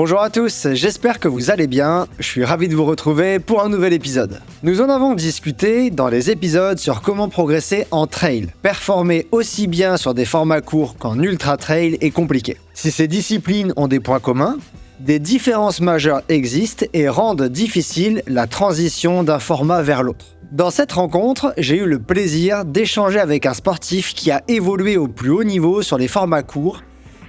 Bonjour à tous, j'espère que vous allez bien. Je suis ravi de vous retrouver pour un nouvel épisode. Nous en avons discuté dans les épisodes sur comment progresser en trail. Performer aussi bien sur des formats courts qu'en ultra trail est compliqué. Si ces disciplines ont des points communs, des différences majeures existent et rendent difficile la transition d'un format vers l'autre. Dans cette rencontre, j'ai eu le plaisir d'échanger avec un sportif qui a évolué au plus haut niveau sur les formats courts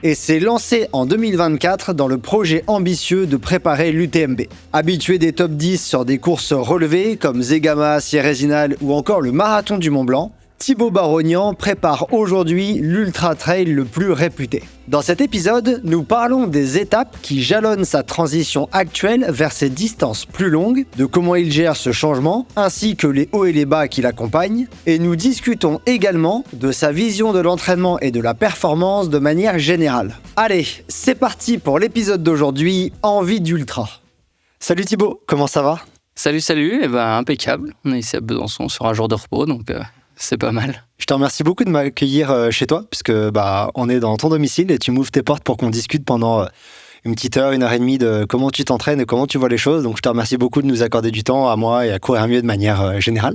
et s'est lancé en 2024 dans le projet ambitieux de préparer l'UTMB. Habitué des top 10 sur des courses relevées comme Zegama, Sierre-Zinal ou encore le Marathon du Mont-Blanc, Thibaut Barognan prépare aujourd'hui l'ultra trail le plus réputé. Dans cet épisode, nous parlons des étapes qui jalonnent sa transition actuelle vers ces distances plus longues, de comment il gère ce changement, ainsi que les hauts et les bas qui l'accompagnent, et nous discutons également de sa vision de l'entraînement et de la performance de manière générale. Allez, c'est parti pour l'épisode d'aujourd'hui, Envie d'ultra. Salut Thibaut, comment ça va ? Salut, impeccable. On est ici à Besançon sur un jour de repos, donc c'est pas mal. Je te remercie beaucoup de m'accueillir chez toi, puisque on est dans ton domicile et tu m'ouvres tes portes pour qu'on discute pendant une petite heure, 1h30 de comment tu t'entraînes et comment tu vois les choses. Donc je te remercie beaucoup de nous accorder du temps à moi et à Courir Mieux de manière générale.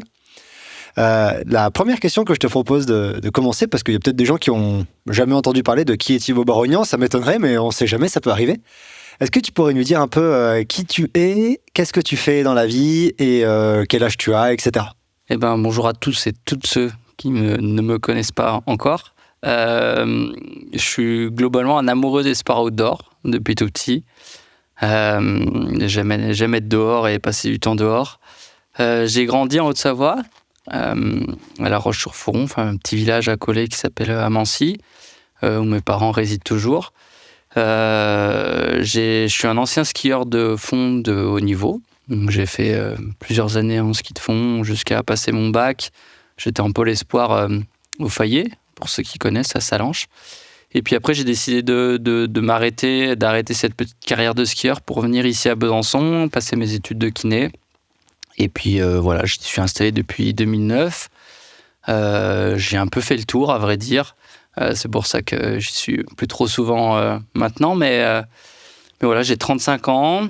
La première question que je te propose de commencer, parce qu'il y a peut-être des gens qui ont jamais entendu parler de qui est Thibaut Barognan, ça m'étonnerait, mais on sait jamais, ça peut arriver. Est-ce que tu pourrais nous dire un peu qui tu es, qu'est-ce que tu fais dans la vie et quel âge tu as, etc. Bonjour à tous et toutes ceux qui ne me connaissent pas encore. Je suis globalement un amoureux des sports outdoor depuis tout petit. J'aime être dehors et passer du temps dehors. J'ai grandi en Haute-Savoie, à La Roche-sur-Foron, un petit village à côté qui s'appelle Amancy, où mes parents résident toujours. Je suis un ancien skieur de fond de haut niveau. Donc, j'ai fait plusieurs années en ski de fond jusqu'à passer mon bac. J'étais en pôle espoir au Fayet, pour ceux qui connaissent, à Salanches. Et puis après, j'ai décidé d'arrêter cette petite carrière de skieur pour venir ici à Besançon, passer mes études de kiné. Et puis je suis installé depuis 2009. J'ai un peu fait le tour, à vrai dire. C'est pour ça que j'y suis plus trop souvent maintenant. Mais voilà, j'ai 35 ans.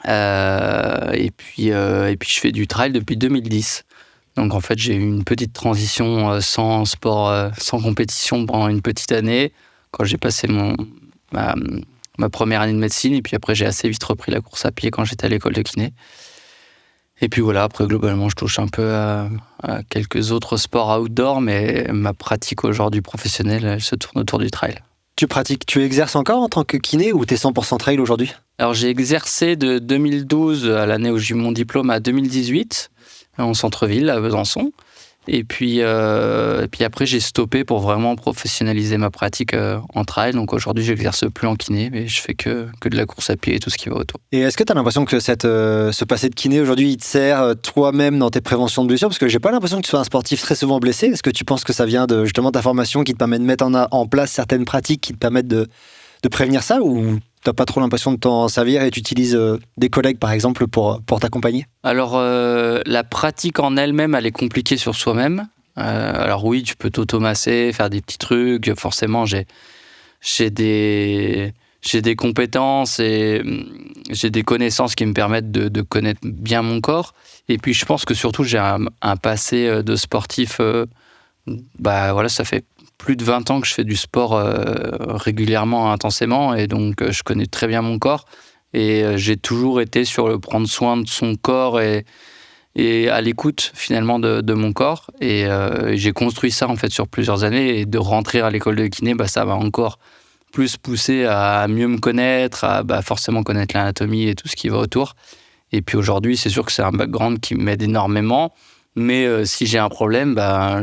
Et puis je fais du trail depuis 2010. Donc en fait j'ai eu une petite transition sans sport, sans compétition pendant une petite année quand j'ai passé ma première année de médecine, et puis après j'ai assez vite repris la course à pied quand j'étais à l'école de kiné. Et puis voilà, après globalement je touche un peu à quelques autres sports outdoor, mais ma pratique aujourd'hui professionnelle elle se tourne autour du trail. Tu exerces encore en tant que kiné ou t'es 100% trail aujourd'hui ? Alors j'ai exercé de 2012 à l'année où j'ai eu mon diplôme à 2018 en centre-ville à Besançon. Et puis après j'ai stoppé pour vraiment professionnaliser ma pratique en trail. Donc aujourd'hui j'exerce plus en kiné, mais je fais que de la course à pied et tout ce qui va autour. Et est-ce que tu as l'impression que ce passé de kiné aujourd'hui il te sert toi-même dans tes préventions de blessures ? Parce que j'ai pas l'impression que tu sois un sportif très souvent blessé. Est-ce que tu penses que ça vient de justement ta formation qui te permet de mettre en place certaines pratiques qui te permettent de prévenir ça, ou t'as pas trop l'impression de t'en servir et tu utilises des collègues par exemple pour t'accompagner ? Alors la pratique en elle-même elle est compliquée sur soi-même. Alors oui, tu peux t'automasser, faire des petits trucs. Forcément, j'ai des compétences et j'ai des connaissances qui me permettent de connaître bien mon corps. Et puis je pense que surtout j'ai un passé de sportif. Ça fait plus de 20 ans que je fais du sport régulièrement, intensément, et donc je connais très bien mon corps. Et j'ai toujours été sur le prendre soin de son corps et à l'écoute finalement de mon corps. Et j'ai construit ça en fait sur plusieurs années. Et de rentrer à l'école de kiné, ça m'a encore plus poussé à mieux me connaître, à forcément connaître l'anatomie et tout ce qui va autour. Et puis aujourd'hui, c'est sûr que c'est un background qui m'aide énormément. Mais si j'ai un problème,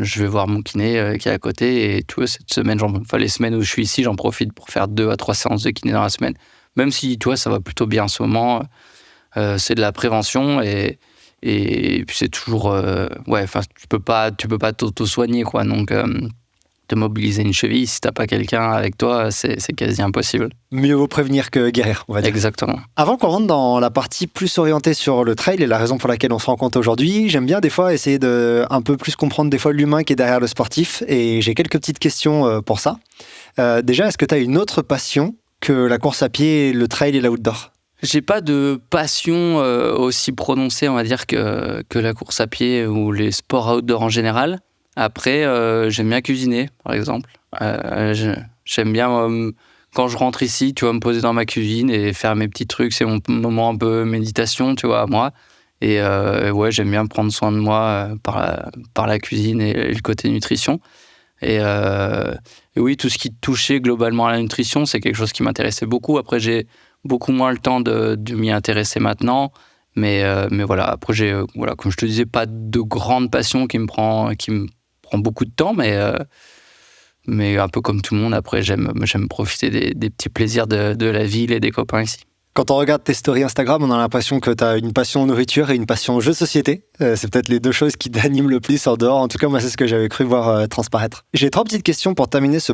je vais voir mon kiné qui est à côté. Et tu vois, cette semaine, les semaines où je suis ici, j'en profite pour faire 2 à 3 séances de kiné dans la semaine. Même si, tu vois, ça va plutôt bien en ce moment. C'est de la prévention et puis c'est toujours... tu peux pas t'auto-soigner, quoi. Donc, te mobiliser une cheville, si t'as pas quelqu'un avec toi, c'est quasi impossible. Mieux vaut prévenir que guérir, on va dire. Exactement. Avant qu'on rentre dans la partie plus orientée sur le trail et la raison pour laquelle on se rencontre aujourd'hui, j'aime bien des fois essayer de un peu plus comprendre des fois l'humain qui est derrière le sportif, et j'ai quelques petites questions pour ça. Déjà, est-ce que tu as une autre passion que la course à pied, le trail et l'outdoor? J'ai pas de passion aussi prononcée, on va dire, que la course à pied ou les sports outdoor en général. Après, j'aime bien cuisiner, par exemple. J'aime bien, quand je rentre ici, tu vois, me poser dans ma cuisine et faire mes petits trucs. C'est mon moment un peu méditation, tu vois, à moi. Et ouais, j'aime bien prendre soin de moi par la cuisine et le côté nutrition. Et oui, tout ce qui touchait globalement à la nutrition, c'est quelque chose qui m'intéressait beaucoup. Après, j'ai beaucoup moins le temps de m'y intéresser maintenant. Mais voilà, après, voilà, comme je te disais, pas de grande passion qui me prend beaucoup de temps. Mais un peu comme tout le monde, après, j'aime profiter des petits plaisirs de la ville et des copains ici. Quand on regarde tes stories Instagram, on a l'impression que tu as une passion nourriture et une passion jeux de société. C'est peut-être les deux choses qui t'animent le plus en dehors. En tout cas, moi, c'est ce que j'avais cru voir transparaître. J'ai 3 petites questions pour terminer ce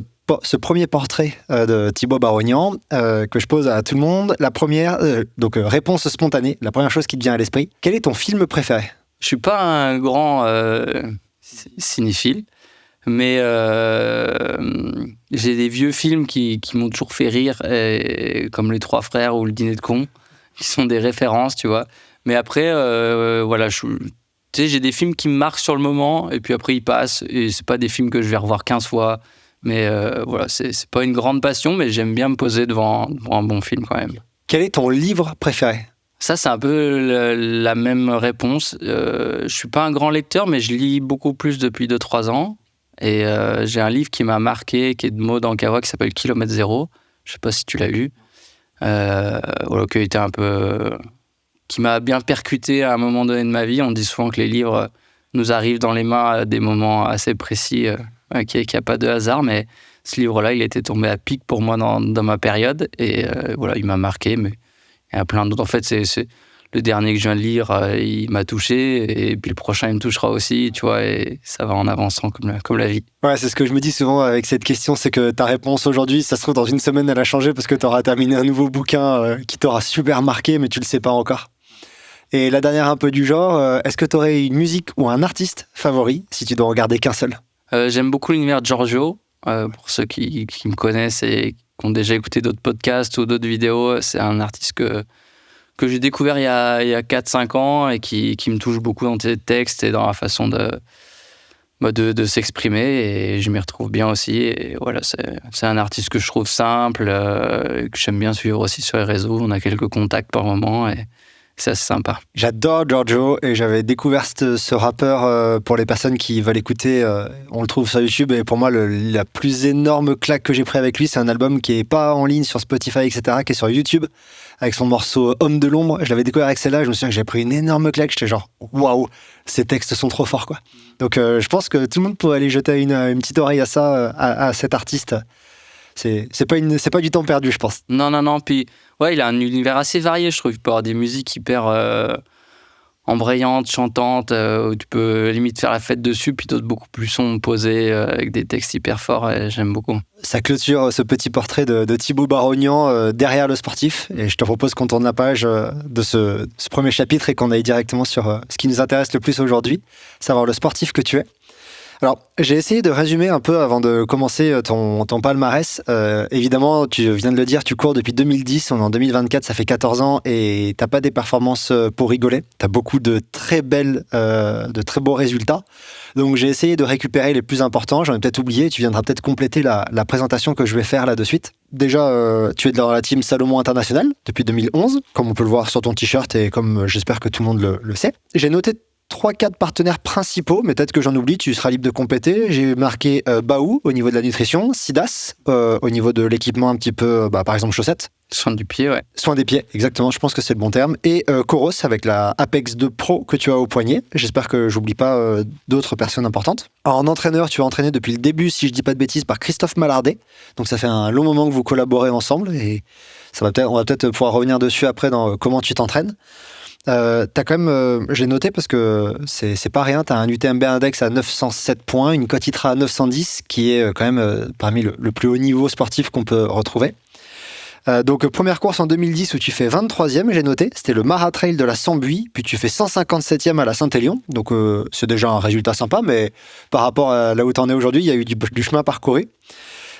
premier portrait de Thibaut Barognan que je pose à tout le monde. La première, réponse spontanée, la première chose qui te vient à l'esprit. Quel est ton film préféré ? Je suis pas un grand cinéphile, mais j'ai des vieux films qui m'ont toujours fait rire, comme Les Trois Frères ou Le Dîner de cons, qui sont des références, tu vois. Mais après, voilà, tu sais, j'ai des films qui me marquent sur le moment, et puis après ils passent, et c'est pas des films que je vais revoir 15 fois. Mais voilà, c'est pas une grande passion, mais j'aime bien me poser devant un bon film quand même. Quel est ton livre préféré ? Ça, c'est un peu la même réponse. Je suis pas un grand lecteur, mais je lis beaucoup plus depuis 2-3 ans. Et j'ai un livre qui m'a marqué, qui est de Maud Ankawa, qui s'appelle Kilomètre Zéro. Je sais pas si tu l'as lu. Voilà, qui m'a bien percuté à un moment donné de ma vie. On dit souvent que les livres nous arrivent dans les mains à des moments assez précis, qu'il n'y a pas de hasard, mais ce livre-là, il était tombé à pic pour moi dans ma période. Et voilà, il m'a marqué, mais il y a plein d'autres. En fait, c'est le dernier que je viens de lire, il m'a touché, et puis le prochain, il me touchera aussi, tu vois, et ça va en avançant comme la vie. Ouais, c'est ce que je me dis souvent avec cette question, c'est que ta réponse aujourd'hui, ça se trouve dans une semaine, elle a changé parce que tu auras terminé un nouveau bouquin qui t'aura super marqué, mais tu le sais pas encore. Et la dernière un peu du genre, est-ce que tu aurais une musique ou un artiste favori si tu dois regarder qu'un seul ? J'aime beaucoup l'univers de Giorgio, pour ceux qui me connaissent et qui ont déjà écouté d'autres podcasts ou d'autres vidéos. C'est un artiste que j'ai découvert il y a 4-5 ans et qui me touche beaucoup dans tes textes et dans la façon de s'exprimer, et je m'y retrouve bien aussi. Et voilà, c'est un artiste que je trouve simple, que j'aime bien suivre aussi sur les réseaux. On a quelques contacts par moment et c'est assez sympa. J'adore Giorgio, et j'avais découvert ce rappeur pour les personnes qui veulent écouter. On le trouve sur YouTube, et pour moi, la plus énorme claque que j'ai pris avec lui, c'est un album qui est pas en ligne sur Spotify, etc., qui est sur YouTube, avec son morceau Homme de l'ombre. Je l'avais découvert avec celle-là, je me souviens que j'ai pris une énorme claque. J'étais genre, waouh, ces textes sont trop forts, quoi. Donc je pense que tout le monde pourrait aller jeter une petite oreille à ça, à cet artiste. C'est pas du temps perdu, je pense. Non. Puis, ouais, il a un univers assez varié, je trouve. Il peut avoir des musiques hyper embrayantes, chantantes, où tu peux limite faire la fête dessus, puis d'autres beaucoup plus sombres, posées, avec des textes hyper forts, et j'aime beaucoup. Ça clôture ce petit portrait de Thibaut Barognan derrière le sportif. Et je te propose qu'on tourne la page de ce premier chapitre et qu'on aille directement sur ce qui nous intéresse le plus aujourd'hui, savoir le sportif que tu es. Alors, j'ai essayé de résumer un peu avant de commencer ton palmarès. Évidemment, tu viens de le dire, tu cours depuis 2010, on est en 2024, ça fait 14 ans, et t'as pas des performances pour rigoler. T'as beaucoup de très beaux résultats. Donc, j'ai essayé de récupérer les plus importants. J'en ai peut-être oublié, tu viendras peut-être compléter la présentation que je vais faire là de suite. Déjà, tu es dans la team Salomon International depuis 2011, comme on peut le voir sur ton t-shirt et comme j'espère que tout le monde le sait. J'ai noté 3-4 partenaires principaux, mais peut-être que j'en oublie, tu seras libre de compléter. J'ai marqué Baou au niveau de la nutrition, Sidas au niveau de l'équipement un petit peu, par exemple chaussettes. Soin du pied, ouais. Soin des pieds, exactement, je pense que c'est le bon terme. Et Coros avec la Apex 2 Pro que tu as au poignet. J'espère que j'oublie pas d'autres personnes importantes. Alors, en entraîneur, tu as entraîné depuis le début, si je dis pas de bêtises, par Christophe Mallardet. Donc ça fait un long moment que vous collaborez ensemble, et on va peut-être pouvoir revenir dessus après dans comment tu t'entraînes. T'as quand même, j'ai noté parce que c'est pas rien, t'as un UTMB index à 907 points, une cote ITRA à 910, qui est quand même parmi le plus haut niveau sportif qu'on peut retrouver. Donc première course en 2010 où tu fais 23e, j'ai noté, c'était le Maratrail de la Sambuie, puis tu fais 157e à la Saint-Élion, donc c'est déjà un résultat sympa, mais par rapport à là où t'en es aujourd'hui, il y a eu du chemin parcouru.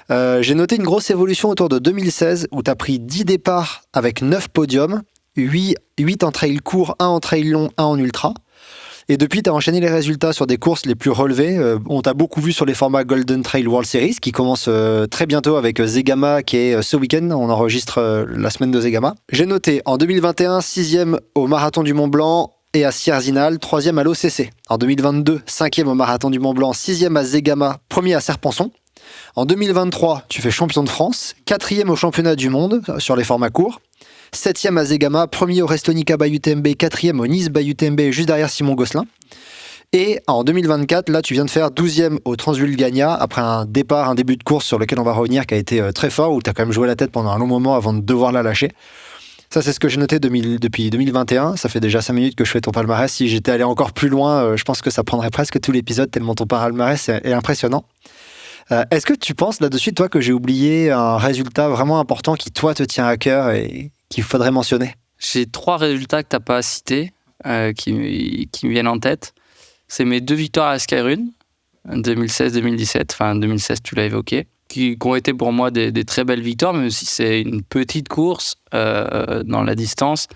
J'ai noté une grosse évolution autour de 2016 où tu as pris 10 départs avec 9 podiums, 8 en trail court, 1 en trail long, 1 en ultra. Et depuis, tu as enchaîné les résultats sur des courses les plus relevées. On t'a beaucoup vu sur les formats Golden Trail World Series qui commencent très bientôt avec Zegama qui est ce week-end. On enregistre la semaine de Zegama. J'ai noté en 2021, 6e au Marathon du Mont Blanc et à Sierzinal, 3e à l'OCC. En 2022, 5e au Marathon du Mont Blanc, 6e à Zegama, 1er à Serpenson. En 2023, tu fais champion de France, 4e au championnat du monde sur les formats courts. 7e à Zegama, 1er au Restonica by UTMB, 4e au Nice by UTMB, juste derrière Simon Gosselin. Et en 2024, là, tu viens de faire 12e au Transvulcania, après un début de course sur lequel on va revenir, qui a été très fort, où tu as quand même joué la tête pendant un long moment avant de devoir la lâcher. Ça, c'est ce que j'ai noté depuis 2021. Ça fait déjà 5 minutes que je fais ton palmarès. Si j'étais allé encore plus loin, je pense que ça prendrait presque tout l'épisode, tellement ton palmarès est impressionnant. Est-ce que tu penses là-dessus, toi, que j'ai oublié un résultat vraiment important qui, toi, te tient à cœur et qu'il faudrait mentionner? J'ai 3 résultats que tu n'as pas cités, qui me viennent en tête. C'est mes 2 victoires à Skyrun, 2016-2017. Enfin, 2016, tu l'as évoqué. Qui ont été pour moi des très belles victoires, même si c'est une petite course dans la distance.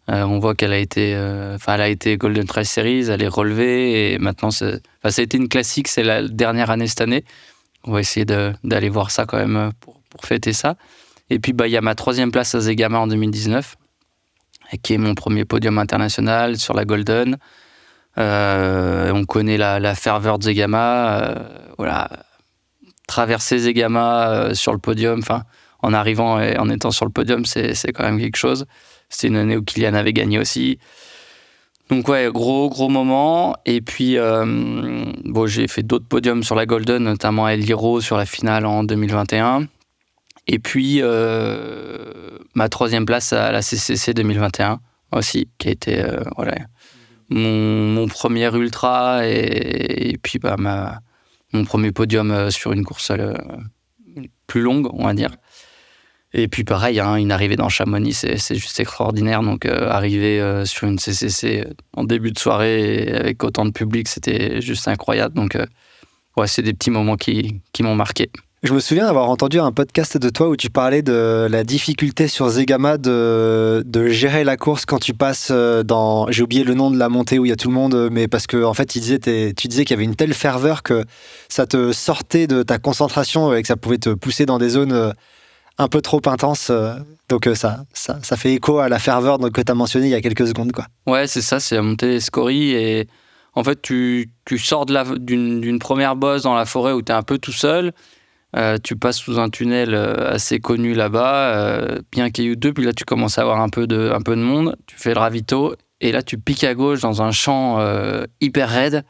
On voit qu'elle a été, elle a été Golden Trail Series, elle est relevée, et maintenant, ça a été une classique, c'est la dernière année cette année. On va essayer d'aller voir ça quand même pour fêter ça. Et puis, il y a ma 3e place à Zegama en 2019, qui est mon premier podium international sur la Golden. On connaît la ferveur de Zegama. Voilà. Traverser Zegama sur le podium, en arrivant et en étant sur le podium, c'est quand même quelque chose. C'était une année où Kylian avait gagné aussi. Donc ouais, gros moment. Et puis, j'ai fait d'autres podiums sur la Golden, notamment à El Hierro sur la finale en 2021. Et puis, ma 3e place à la CCC 2021 aussi, qui a été mon premier ultra et puis mon premier podium sur une course plus longue, on va dire. Et puis pareil, une arrivée dans Chamonix, c'est juste extraordinaire. Donc arriver sur une CCC en début de soirée et avec autant de public, c'était juste incroyable. Donc c'est des petits moments qui m'ont marqué. Je me souviens avoir entendu un podcast de toi où tu parlais de la difficulté sur Zegama de gérer la course quand tu passes dans... J'ai oublié le nom de la montée où il y a tout le monde, mais parce que en fait, tu disais qu'il y avait une telle ferveur que ça te sortait de ta concentration et que ça pouvait te pousser dans des zones un peu trop intenses. Donc ça fait écho à la ferveur que tu as mentionnée il y a quelques secondes, quoi. Ouais, c'est ça, c'est la montée des Scories. Et en fait, tu sors d'une première bosse dans la forêt où tu es un peu tout seul. Tu passes sous un tunnel assez connu là-bas, bien caillouteux, puis là tu commences à avoir un peu de monde, tu fais le ravito, et là tu piques à gauche dans un champ hyper raide,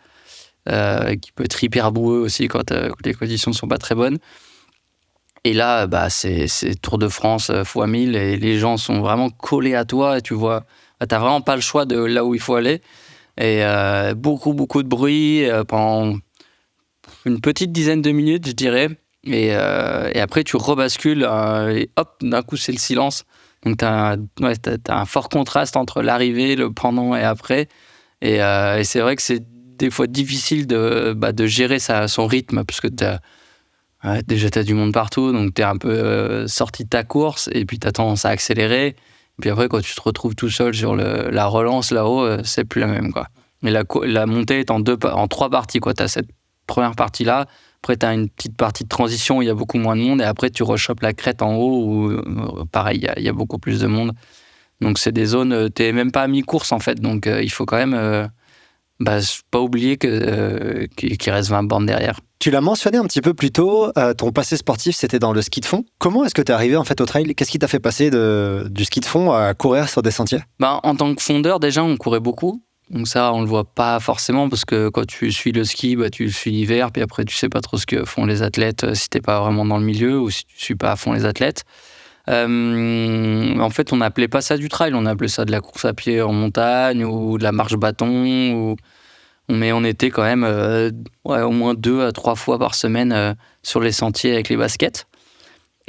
qui peut être hyper boueux aussi quand les conditions ne sont pas très bonnes. Et là, c'est Tour de France x 1000, et les gens sont vraiment collés à toi, et tu vois, t'as vraiment pas le choix de là où il faut aller. Et beaucoup de bruit pendant une petite dizaine de minutes, je dirais. Et après, tu rebascules et hop, d'un coup, c'est le silence. Donc, t'as un fort contraste entre l'arrivée, le pendant et après. Et c'est vrai que c'est des fois difficile de gérer son rythme, parce que déjà, t'as du monde partout, donc t'es un peu sorti de ta course, et puis t'as tendance à accélérer. Et puis après, quand tu te retrouves tout seul sur la relance là-haut, c'est plus la même, quoi. Mais la montée est en 3 parties, quoi. T'as cette première partie-là. Après, tu as une petite partie de transition où il y a beaucoup moins de monde, et après, tu rechopes la crête en haut où, pareil, il y a beaucoup plus de monde. Donc, c'est des zones, tu n'es même pas à mi-course, en fait. Donc, il faut quand même pas oublier qu'il reste 20 bornes derrière. Tu l'as mentionné un petit peu plus tôt, ton passé sportif, c'était dans le ski de fond. Comment est-ce que tu es arrivé en fait au trail? Qu'est-ce qui t'a fait passer du ski de fond à courir sur des sentiers? En tant que fondeur, déjà, on courait beaucoup. Donc ça, on le voit pas forcément, parce que quand tu suis le ski, tu le suis l'hiver, puis après tu sais pas trop ce que font les athlètes si t'es pas vraiment dans le milieu, ou si tu suis pas à fond les athlètes. En fait, on n'appelait pas ça du trail, on appelait ça de la course à pied en montagne ou de la marche bâton. Mais on était quand même au moins 2 à 3 fois par semaine sur les sentiers avec les baskets.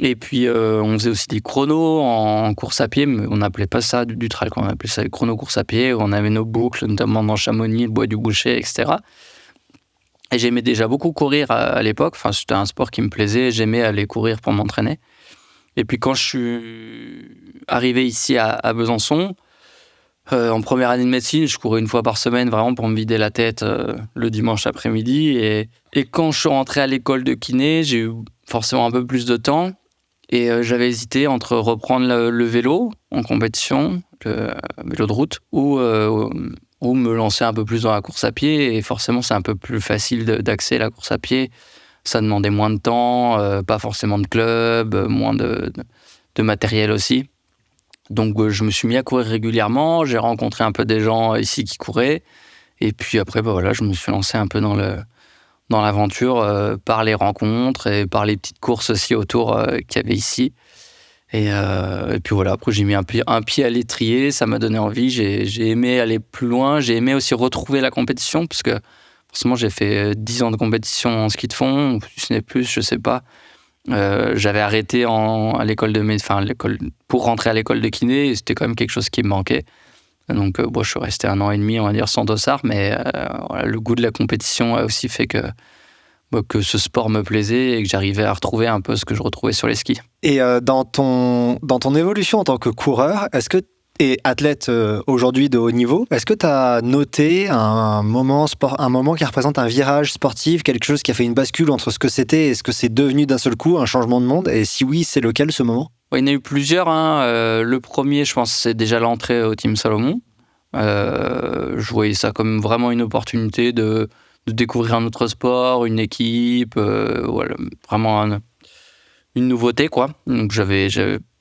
Et puis, on faisait aussi des chronos en course à pied, mais on n'appelait pas ça du trail, on appelait ça des chronos course à pied, où on avait nos boucles, notamment dans Chamonix, le bois du Boucher, etc. Et j'aimais déjà beaucoup courir à l'époque. Enfin, c'était un sport qui me plaisait. J'aimais aller courir pour m'entraîner. Et puis quand je suis arrivé ici à Besançon, en première année de médecine, je courais une fois par semaine vraiment pour me vider la tête le dimanche après-midi. Et quand je suis rentré à l'école de kiné, j'ai eu forcément un peu plus de temps. Et j'avais hésité entre reprendre le vélo en compétition, le vélo de route, ou me lancer un peu plus dans la course à pied. Et forcément, c'est un peu plus facile d'accès, la course à pied. Ça demandait moins de temps, pas forcément de club, moins de matériel aussi. Donc, je me suis mis à courir régulièrement. J'ai rencontré un peu des gens ici qui couraient. Et puis après, voilà, je me suis lancé un peu dans l'aventure par les rencontres et par les petites courses aussi autour qu'il y avait ici. Et puis voilà, après j'ai mis un pied à l'étrier, ça m'a donné envie, j'ai aimé aller plus loin, j'ai aimé aussi retrouver la compétition, parce que forcément j'ai fait 10 ans de compétition en ski de fond, ce n'est plus, je sais pas. J'avais arrêté à l'école pour rentrer à l'école de kiné, et c'était quand même quelque chose qui me manquait. Donc je suis resté 1 an et demi, on va dire, sans dossard, mais voilà, le goût de la compétition a aussi fait que ce sport me plaisait et que j'arrivais à retrouver un peu ce que je retrouvais sur les skis. Et dans ton évolution en tant que coureur, et athlète aujourd'hui de haut niveau, est-ce que tu as noté un moment qui représente un virage sportif, quelque chose qui a fait une bascule entre ce que c'était et ce que c'est devenu d'un seul coup, un changement de monde? Et si oui, c'est lequel, ce moment? Il y en a eu plusieurs. Le premier, je pense, c'est déjà l'entrée au Team Salomon. Je voyais ça comme vraiment une opportunité de découvrir un autre sport, une équipe, voilà, vraiment une nouveauté, quoi. Donc j'avais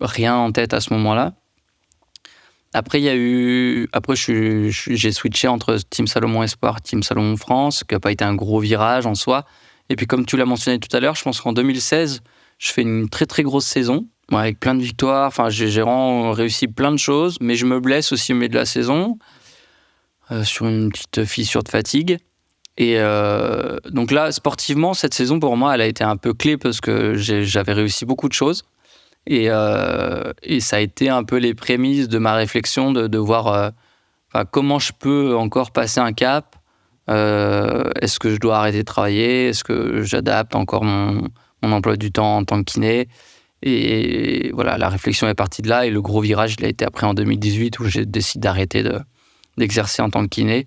rien en tête à ce moment-là. Après, j'ai switché entre Team Salomon Espoir et Team Salomon France, qui n'a pas été un gros virage en soi. Et puis comme tu l'as mentionné tout à l'heure, je pense qu'en 2016, je fais une très très grosse saison, avec plein de victoires. Enfin, j'ai vraiment réussi plein de choses, mais je me blesse aussi au milieu de la saison, sur une petite fissure de fatigue. Et donc là, sportivement, cette saison, pour moi, elle a été un peu clé parce que j'avais réussi beaucoup de choses. Et ça a été un peu les prémices de ma réflexion de voir comment je peux encore passer un cap. Est-ce que je dois arrêter de travailler? Est-ce que j'adapte encore mon emploi du temps en tant que kiné? Et voilà, la réflexion est partie de là. Et le gros virage, il a été après en 2018 où j'ai décidé d'arrêter d'exercer en tant que kiné.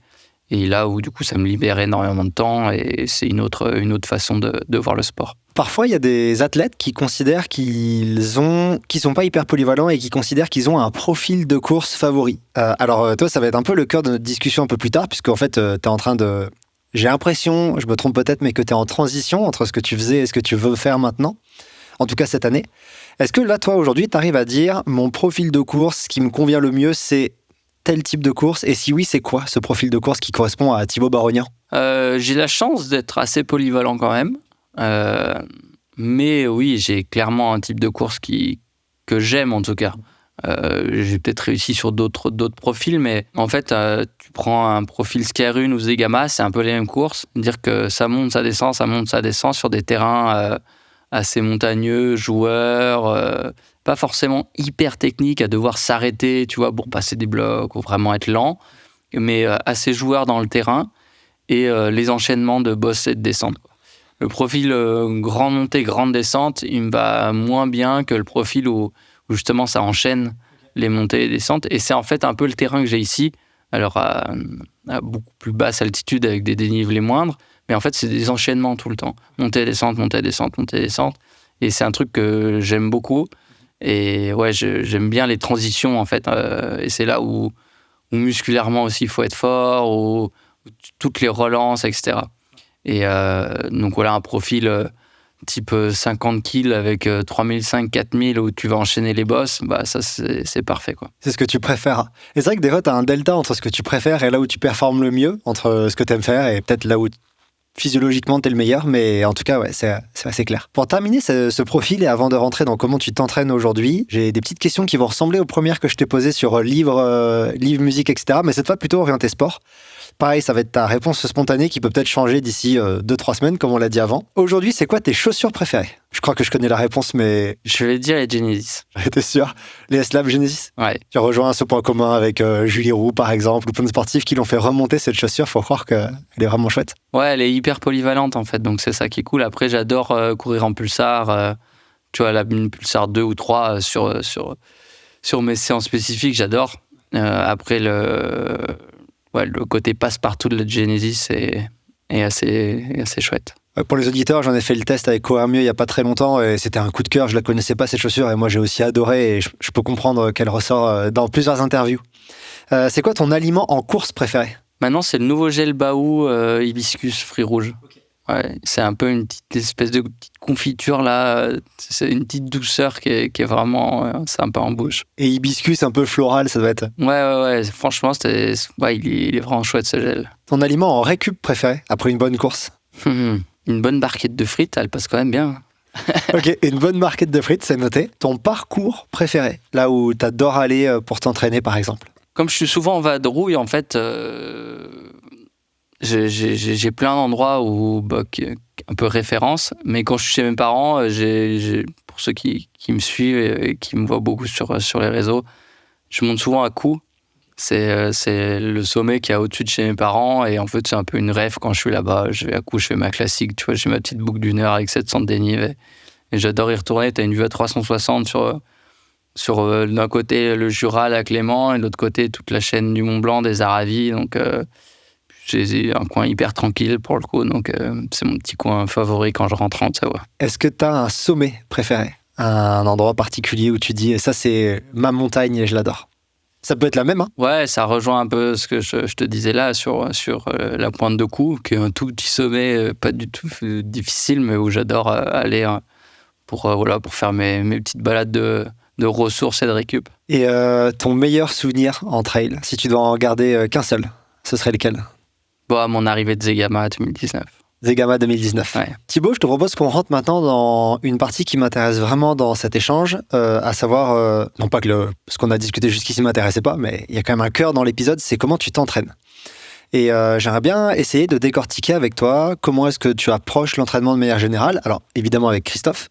Et là où du coup ça me libère énormément de temps et c'est une autre façon de voir le sport. Parfois, il y a des athlètes qui considèrent qu'ils sont pas hyper polyvalents et qui considèrent qu'ils ont un profil de course favori. Alors toi, ça va être un peu le cœur de notre discussion un peu plus tard, puisque en fait, t'es en train de... J'ai l'impression, je me trompe peut-être, mais que tu es en transition entre ce que tu faisais et ce que tu veux faire maintenant, en tout cas cette année. Est-ce que là, toi, aujourd'hui, tu arrives à dire mon profil de course, ce qui me convient le mieux, c'est tel type de course? Et si oui, c'est quoi ce profil de course qui correspond à Thibaut Barognan? J'ai la chance d'être assez polyvalent quand même. Mais oui, j'ai clairement un type de course que j'aime en tout cas. J'ai peut-être réussi sur d'autres profils, mais en fait, tu prends un profil Sky-Run ou Zegama, c'est un peu les mêmes courses. Dire que ça monte, ça descend sur des terrains assez montagneux, joueurs, pas forcément hyper techniques, à devoir s'arrêter, tu vois, pour passer des blocs ou vraiment être lent, mais assez joueurs dans le terrain et les enchaînements de boss et de descente. Le profil grande montée, grande descente, il me va moins bien que le profil où justement ça enchaîne les montées et les descentes. Et c'est en fait un peu le terrain que j'ai ici, alors à beaucoup plus basse altitude avec des dénivelés moindres, mais en fait c'est des enchaînements tout le temps. Montée, descente, montée, descente, montée, descente. Et c'est un truc que j'aime beaucoup. Et ouais, j'aime bien les transitions en fait. Et c'est là où musculairement aussi il faut être fort, où toutes les relances, etc. Et donc voilà, un profil type 50 kills avec 3005, 4000 où tu vas enchaîner les bosses, bah ça c'est parfait quoi. C'est ce que tu préfères. Et c'est vrai que des fois tu as un delta entre ce que tu préfères et là où tu performes le mieux, entre ce que tu aimes faire et peut-être là où physiologiquement t'es le meilleur, mais en tout cas ouais, c'est assez clair. Pour terminer ce profil et avant de rentrer dans comment tu t'entraînes aujourd'hui, j'ai des petites questions qui vont ressembler aux premières que je t'ai posées sur livres, musique, etc. Mais cette fois plutôt orienté sport. Pareil, ça va être ta réponse spontanée qui peut peut-être changer d'ici 2-3 semaines, comme on l'a dit avant. Aujourd'hui, c'est quoi tes chaussures préférées? Je crois que je connais la réponse, mais Je vais dire les Genesis. j'étais sûr. Les S-Lab Genesis. Ouais. Tu rejoins ce point commun avec Julie Roux, par exemple, ou plein de sportifs qui l'ont fait remonter cette chaussure. Faut croire qu'elle est vraiment chouette. Ouais, elle est hyper polyvalente en fait, donc c'est ça qui est cool. Après, j'adore courir en pulsar. Tu vois, une pulsar 2 ou 3 sur mes séances spécifiques, j'adore. Après, le côté passe-partout de la Genesis est assez chouette. Pour les auditeurs, j'en ai fait le test avec Courir Mieux il n'y a pas très longtemps et c'était un coup de cœur. Je ne la connaissais pas cette chaussure et moi j'ai aussi adoré et je peux comprendre qu'elle ressort dans plusieurs interviews. C'est quoi ton aliment en course préféré? Maintenant, c'est le nouveau gel Baou hibiscus fruits rouges. Ouais, c'est un peu une petite espèce de petite confiture là. C'est une petite douceur qui est vraiment sympa en bouche. Et hibiscus un peu floral, ça doit être. Ouais. Franchement, il est vraiment chouette ce gel. Ton aliment en récup préféré après une bonne course? Une bonne barquette de frites, elle passe quand même bien. Ok, une bonne marquette de frites, c'est noté. Ton parcours préféré, là où tu adores aller pour t'entraîner par exemple? Comme je suis souvent en vadrouille, en fait, j'ai plein d'endroits où un peu référence, mais quand je suis chez mes parents, pour ceux qui me suivent et qui me voient beaucoup sur les réseaux, je monte souvent à Cou. C'est le sommet qui est au-dessus de chez mes parents et en fait c'est un peu une rêve quand je suis là-bas. Je vais à Cou, je fais ma classique, tu vois, j'ai ma petite boucle d'1 heure avec 700 de dénive et j'adore y retourner. T'as une vue à 360 sur d'un côté le Jura, la Clément et de l'autre côté toute la chaîne du Mont Blanc, des Aravis, donc j'ai un coin hyper tranquille pour le coup, donc c'est mon petit coin favori quand je rentre en Haute-Savoie. Est-ce que tu as un sommet préféré? Un endroit particulier où tu dis ça c'est ma montagne et je l'adore? Ça peut être la même, hein? Ouais, ça rejoint un peu ce que je te disais là sur la pointe de Cou, qui est un tout petit sommet, pas du tout difficile, mais où j'adore aller pour faire mes petites balades de ressources et de récup. Et ton meilleur souvenir en trail, si tu dois en garder qu'un seul, ce serait lequel? Bon, à mon arrivée de Zegama 2019. Zegama 2019. Ouais. Thibaut, je te propose qu'on rentre maintenant dans une partie qui m'intéresse vraiment dans cet échange, à savoir, non pas que ce qu'on a discuté jusqu'ici ne m'intéressait pas, mais il y a quand même un cœur dans l'épisode, c'est comment tu t'entraînes. Et j'aimerais bien essayer de décortiquer avec toi comment est-ce que tu approches l'entraînement de manière générale. Alors, évidemment avec Christophe.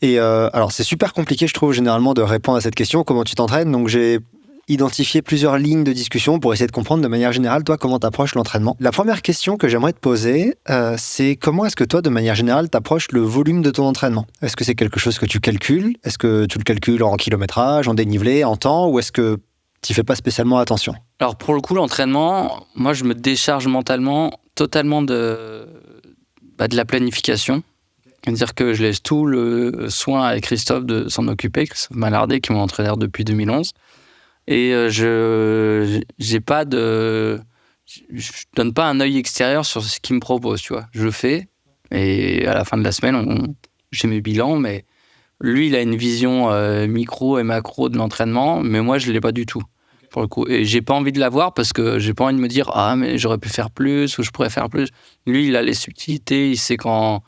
Et alors, c'est super compliqué, je trouve, généralement, de répondre à cette question, comment tu t'entraînes. Donc, j'ai identifié plusieurs lignes de discussion pour essayer de comprendre de manière générale, toi, comment tu approches l'entraînement. La première question que j'aimerais te poser, c'est comment est-ce que toi, de manière générale, tu approches le volume de ton entraînement? Est-ce que c'est quelque chose que tu calcules? Est-ce que tu le calcules en kilométrage, en dénivelé, en temps? Ou est-ce que tu fais pas spécialement attention? Alors, pour le coup, l'entraînement, moi, je me décharge mentalement totalement de la planification. C'est-à-dire que je laisse tout le soin à Christophe de s'en occuper, Christophe Malardet, qui est mon entraîneur depuis 2011. Et je donne pas un œil extérieur sur ce qu'il me propose, tu vois. Je le fais, et à la fin de la semaine, j'ai mes bilans, mais lui, il a une vision micro et macro de l'entraînement, mais moi, je l'ai pas du tout, pour le coup. Et j'ai pas envie de l'avoir parce que j'ai pas envie de me dire « Ah, mais j'aurais pu faire plus » ou « Je pourrais faire plus ». Lui, il a les subtilités, il sait quand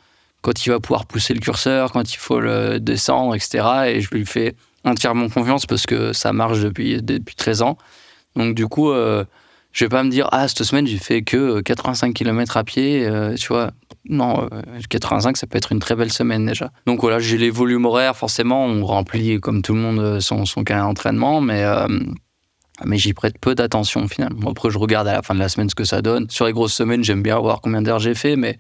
il va pouvoir pousser le curseur, quand il faut le descendre, etc. Et je lui fais entièrement confiance parce que ça marche depuis 13 ans. Donc du coup, je vais pas me dire « Ah, cette semaine, j'ai fait que 85 km à pied. » Tu vois, non, 85, ça peut être une très belle semaine déjà. Donc voilà, j'ai les volumes horaires, forcément, on remplit comme tout le monde son calendrier d'entraînement, mais j'y prête peu d'attention finalement. Après, je regarde à la fin de la semaine ce que ça donne. Sur les grosses semaines, j'aime bien voir combien d'heures j'ai fait, mais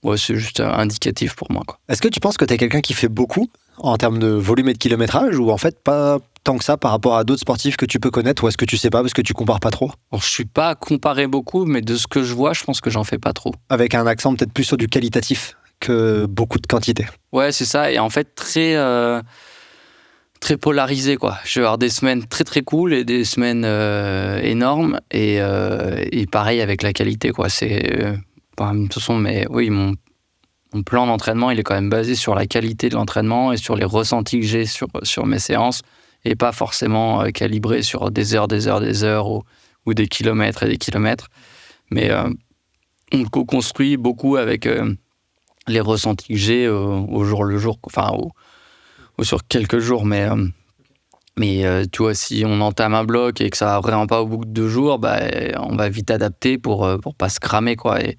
ouais, c'est juste indicatif pour moi, quoi. Est-ce que tu penses que tu es quelqu'un qui fait beaucoup en termes de volume et de kilométrage, ou en fait pas tant que ça par rapport à d'autres sportifs que tu peux connaître, ou est-ce que tu sais pas parce que tu compares pas trop? Alors, je suis pas comparé beaucoup, mais de ce que je vois, je pense que j'en fais pas trop. Avec un accent peut-être plus sur du qualitatif que beaucoup de quantité. Ouais, c'est ça. Et en fait, très polarisé, quoi. Je vais avoir des semaines très très cool et des semaines énormes, et pareil avec la qualité, quoi. C'est de toute façon, mais oui, mon plan d'entraînement, il est quand même basé sur la qualité de l'entraînement et sur les ressentis que j'ai sur mes séances, et pas forcément calibré sur des heures ou des kilomètres et des kilomètres. Mais on le co-construit beaucoup avec les ressentis que j'ai au jour le jour, enfin ou sur quelques jours. Mais tu vois, si on entame un bloc et que ça va vraiment pas au bout de 2 jours, on va vite adapter pour pas se cramer, quoi. Et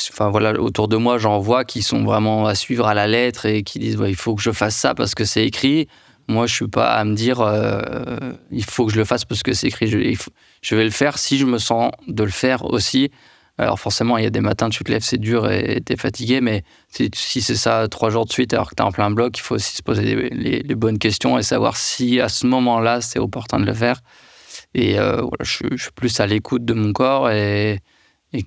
enfin voilà, autour de moi, j'en vois qui sont vraiment à suivre à la lettre et qui disent il faut que je fasse ça parce que c'est écrit. Moi, je suis pas à me dire il faut que je le fasse parce que c'est écrit. Je vais le faire si je me sens de le faire aussi. Alors forcément, il y a des matins, tu te lèves, c'est dur et t'es fatigué, mais si c'est ça 3 jours de suite alors que t'es en plein bloc, il faut aussi se poser les bonnes questions et savoir si à ce moment-là, c'est opportun de le faire. Et voilà, je suis plus à l'écoute de mon corps et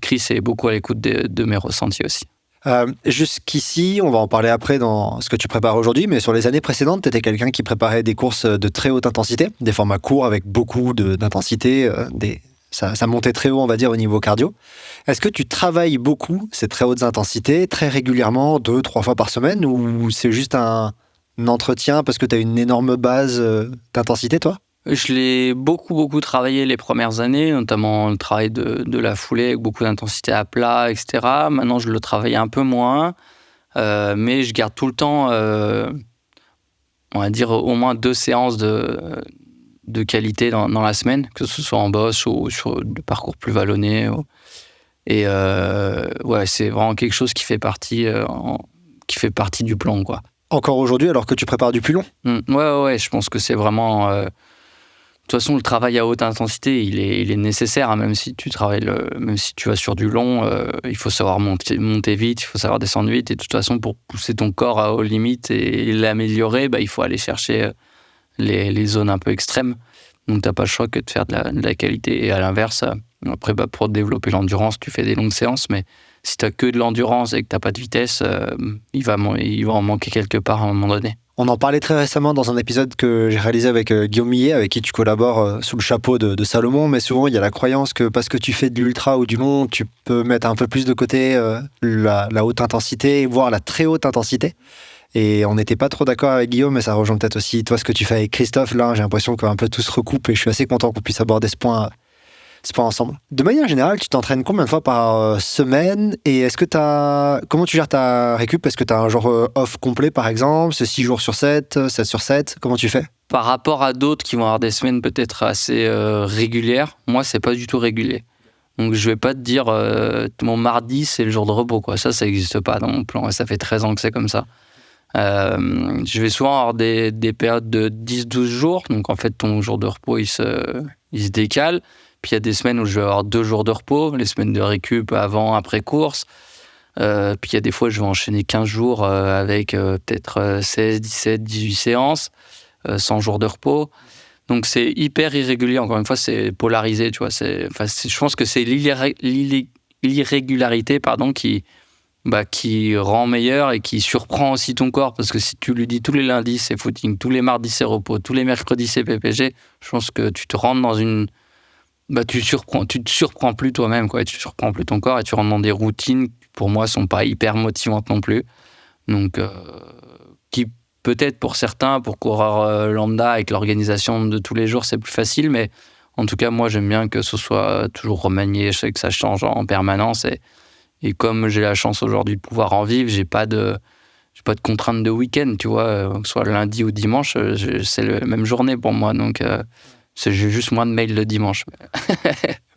Chris est beaucoup à l'écoute de mes ressentis aussi. Jusqu'ici, on va en parler après dans ce que tu prépares aujourd'hui, mais sur les années précédentes, tu étais quelqu'un qui préparait des courses de très haute intensité, des formats courts avec beaucoup d'intensité, ça montait très haut, on va dire, au niveau cardio. Est-ce que tu travailles beaucoup ces très hautes intensités, très régulièrement, 2-3 fois par semaine, ou c'est juste un entretien parce que tu as une énorme base d'intensité, toi ? Je l'ai beaucoup travaillé les premières années, notamment le travail de la foulée avec beaucoup d'intensité à plat, etc. Maintenant, je le travaille un peu moins, mais je garde tout le temps, on va dire, au moins 2 séances de qualité dans la semaine, que ce soit en boss ou sur des parcours plus vallonnés. Et ouais, c'est vraiment quelque chose qui fait partie du plan, quoi. Encore aujourd'hui, alors que tu prépares du plus long ? Ouais, je pense que c'est vraiment... de toute façon, le travail à haute intensité, il est nécessaire, hein, même si tu vas sur du long, il faut savoir monter vite, il faut savoir descendre vite. Et de toute façon, pour pousser ton corps aux limites et l'améliorer, il faut aller chercher les zones un peu extrêmes. Donc, tu n'as pas le choix que de faire de la qualité. Et à l'inverse, après, pour développer l'endurance, tu fais des longues séances. Mais si tu n'as que de l'endurance et que tu n'as pas de vitesse, il va en manquer quelque part à un moment donné. On en parlait très récemment dans un épisode que j'ai réalisé avec Guillaume Millet, avec qui tu collabores sous le chapeau de Salomon, mais souvent il y a la croyance que parce que tu fais de l'ultra ou du long, tu peux mettre un peu plus de côté la haute intensité, voire la très haute intensité. Et on n'était pas trop d'accord avec Guillaume, mais ça rejoint peut-être aussi toi ce que tu fais avec Christophe. Là, j'ai l'impression qu'un peu tout se recoupe et je suis assez content qu'on puisse aborder ce point ensemble. De manière générale, tu t'entraînes combien de fois par semaine et comment tu gères ta récup ? Est-ce que tu as un genre off complet par exemple ? C'est 6 jours sur 7, 7 sur 7 ? Comment tu fais ? Par rapport à d'autres qui vont avoir des semaines peut-être assez régulières, moi c'est pas du tout régulier. Donc je vais pas te dire mon mardi c'est le jour de repos, quoi. Ça n'existe pas dans mon plan et ça fait 13 ans que c'est comme ça. Je vais souvent avoir des périodes de 10-12 jours, donc en fait ton jour de repos il se décale. Puis il y a des semaines où je vais avoir 2 jours de repos, les semaines de récup avant, après course. Puis il y a des fois, je vais enchaîner 15 jours avec peut-être 16, 17, 18 séances, 100 jours de repos. Donc c'est hyper irrégulier. Encore une fois, c'est polarisé, tu vois. Je pense que c'est l'irrégularité qui rend meilleur et qui surprend aussi ton corps. Parce que si tu lui dis tous les lundis, c'est footing, tous les mardis, c'est repos, tous les mercredis, c'est PPG, je pense que tu te rentres dans une... tu te surprends plus toi-même, quoi. Tu surprends plus ton corps et tu rentres dans des routines qui, pour moi, sont pas hyper motivantes non plus. Donc, qui peut-être pour certains, pour coureurs lambda, avec l'organisation de tous les jours, c'est plus facile. Mais en tout cas, moi, j'aime bien que ce soit toujours remanié. Je sais que ça change en permanence. Et comme j'ai la chance aujourd'hui de pouvoir en vivre, j'ai pas de contraintes de week-end, tu vois. Que ce soit lundi ou dimanche, c'est la même journée pour moi. Donc... j'ai juste moins de mails le dimanche.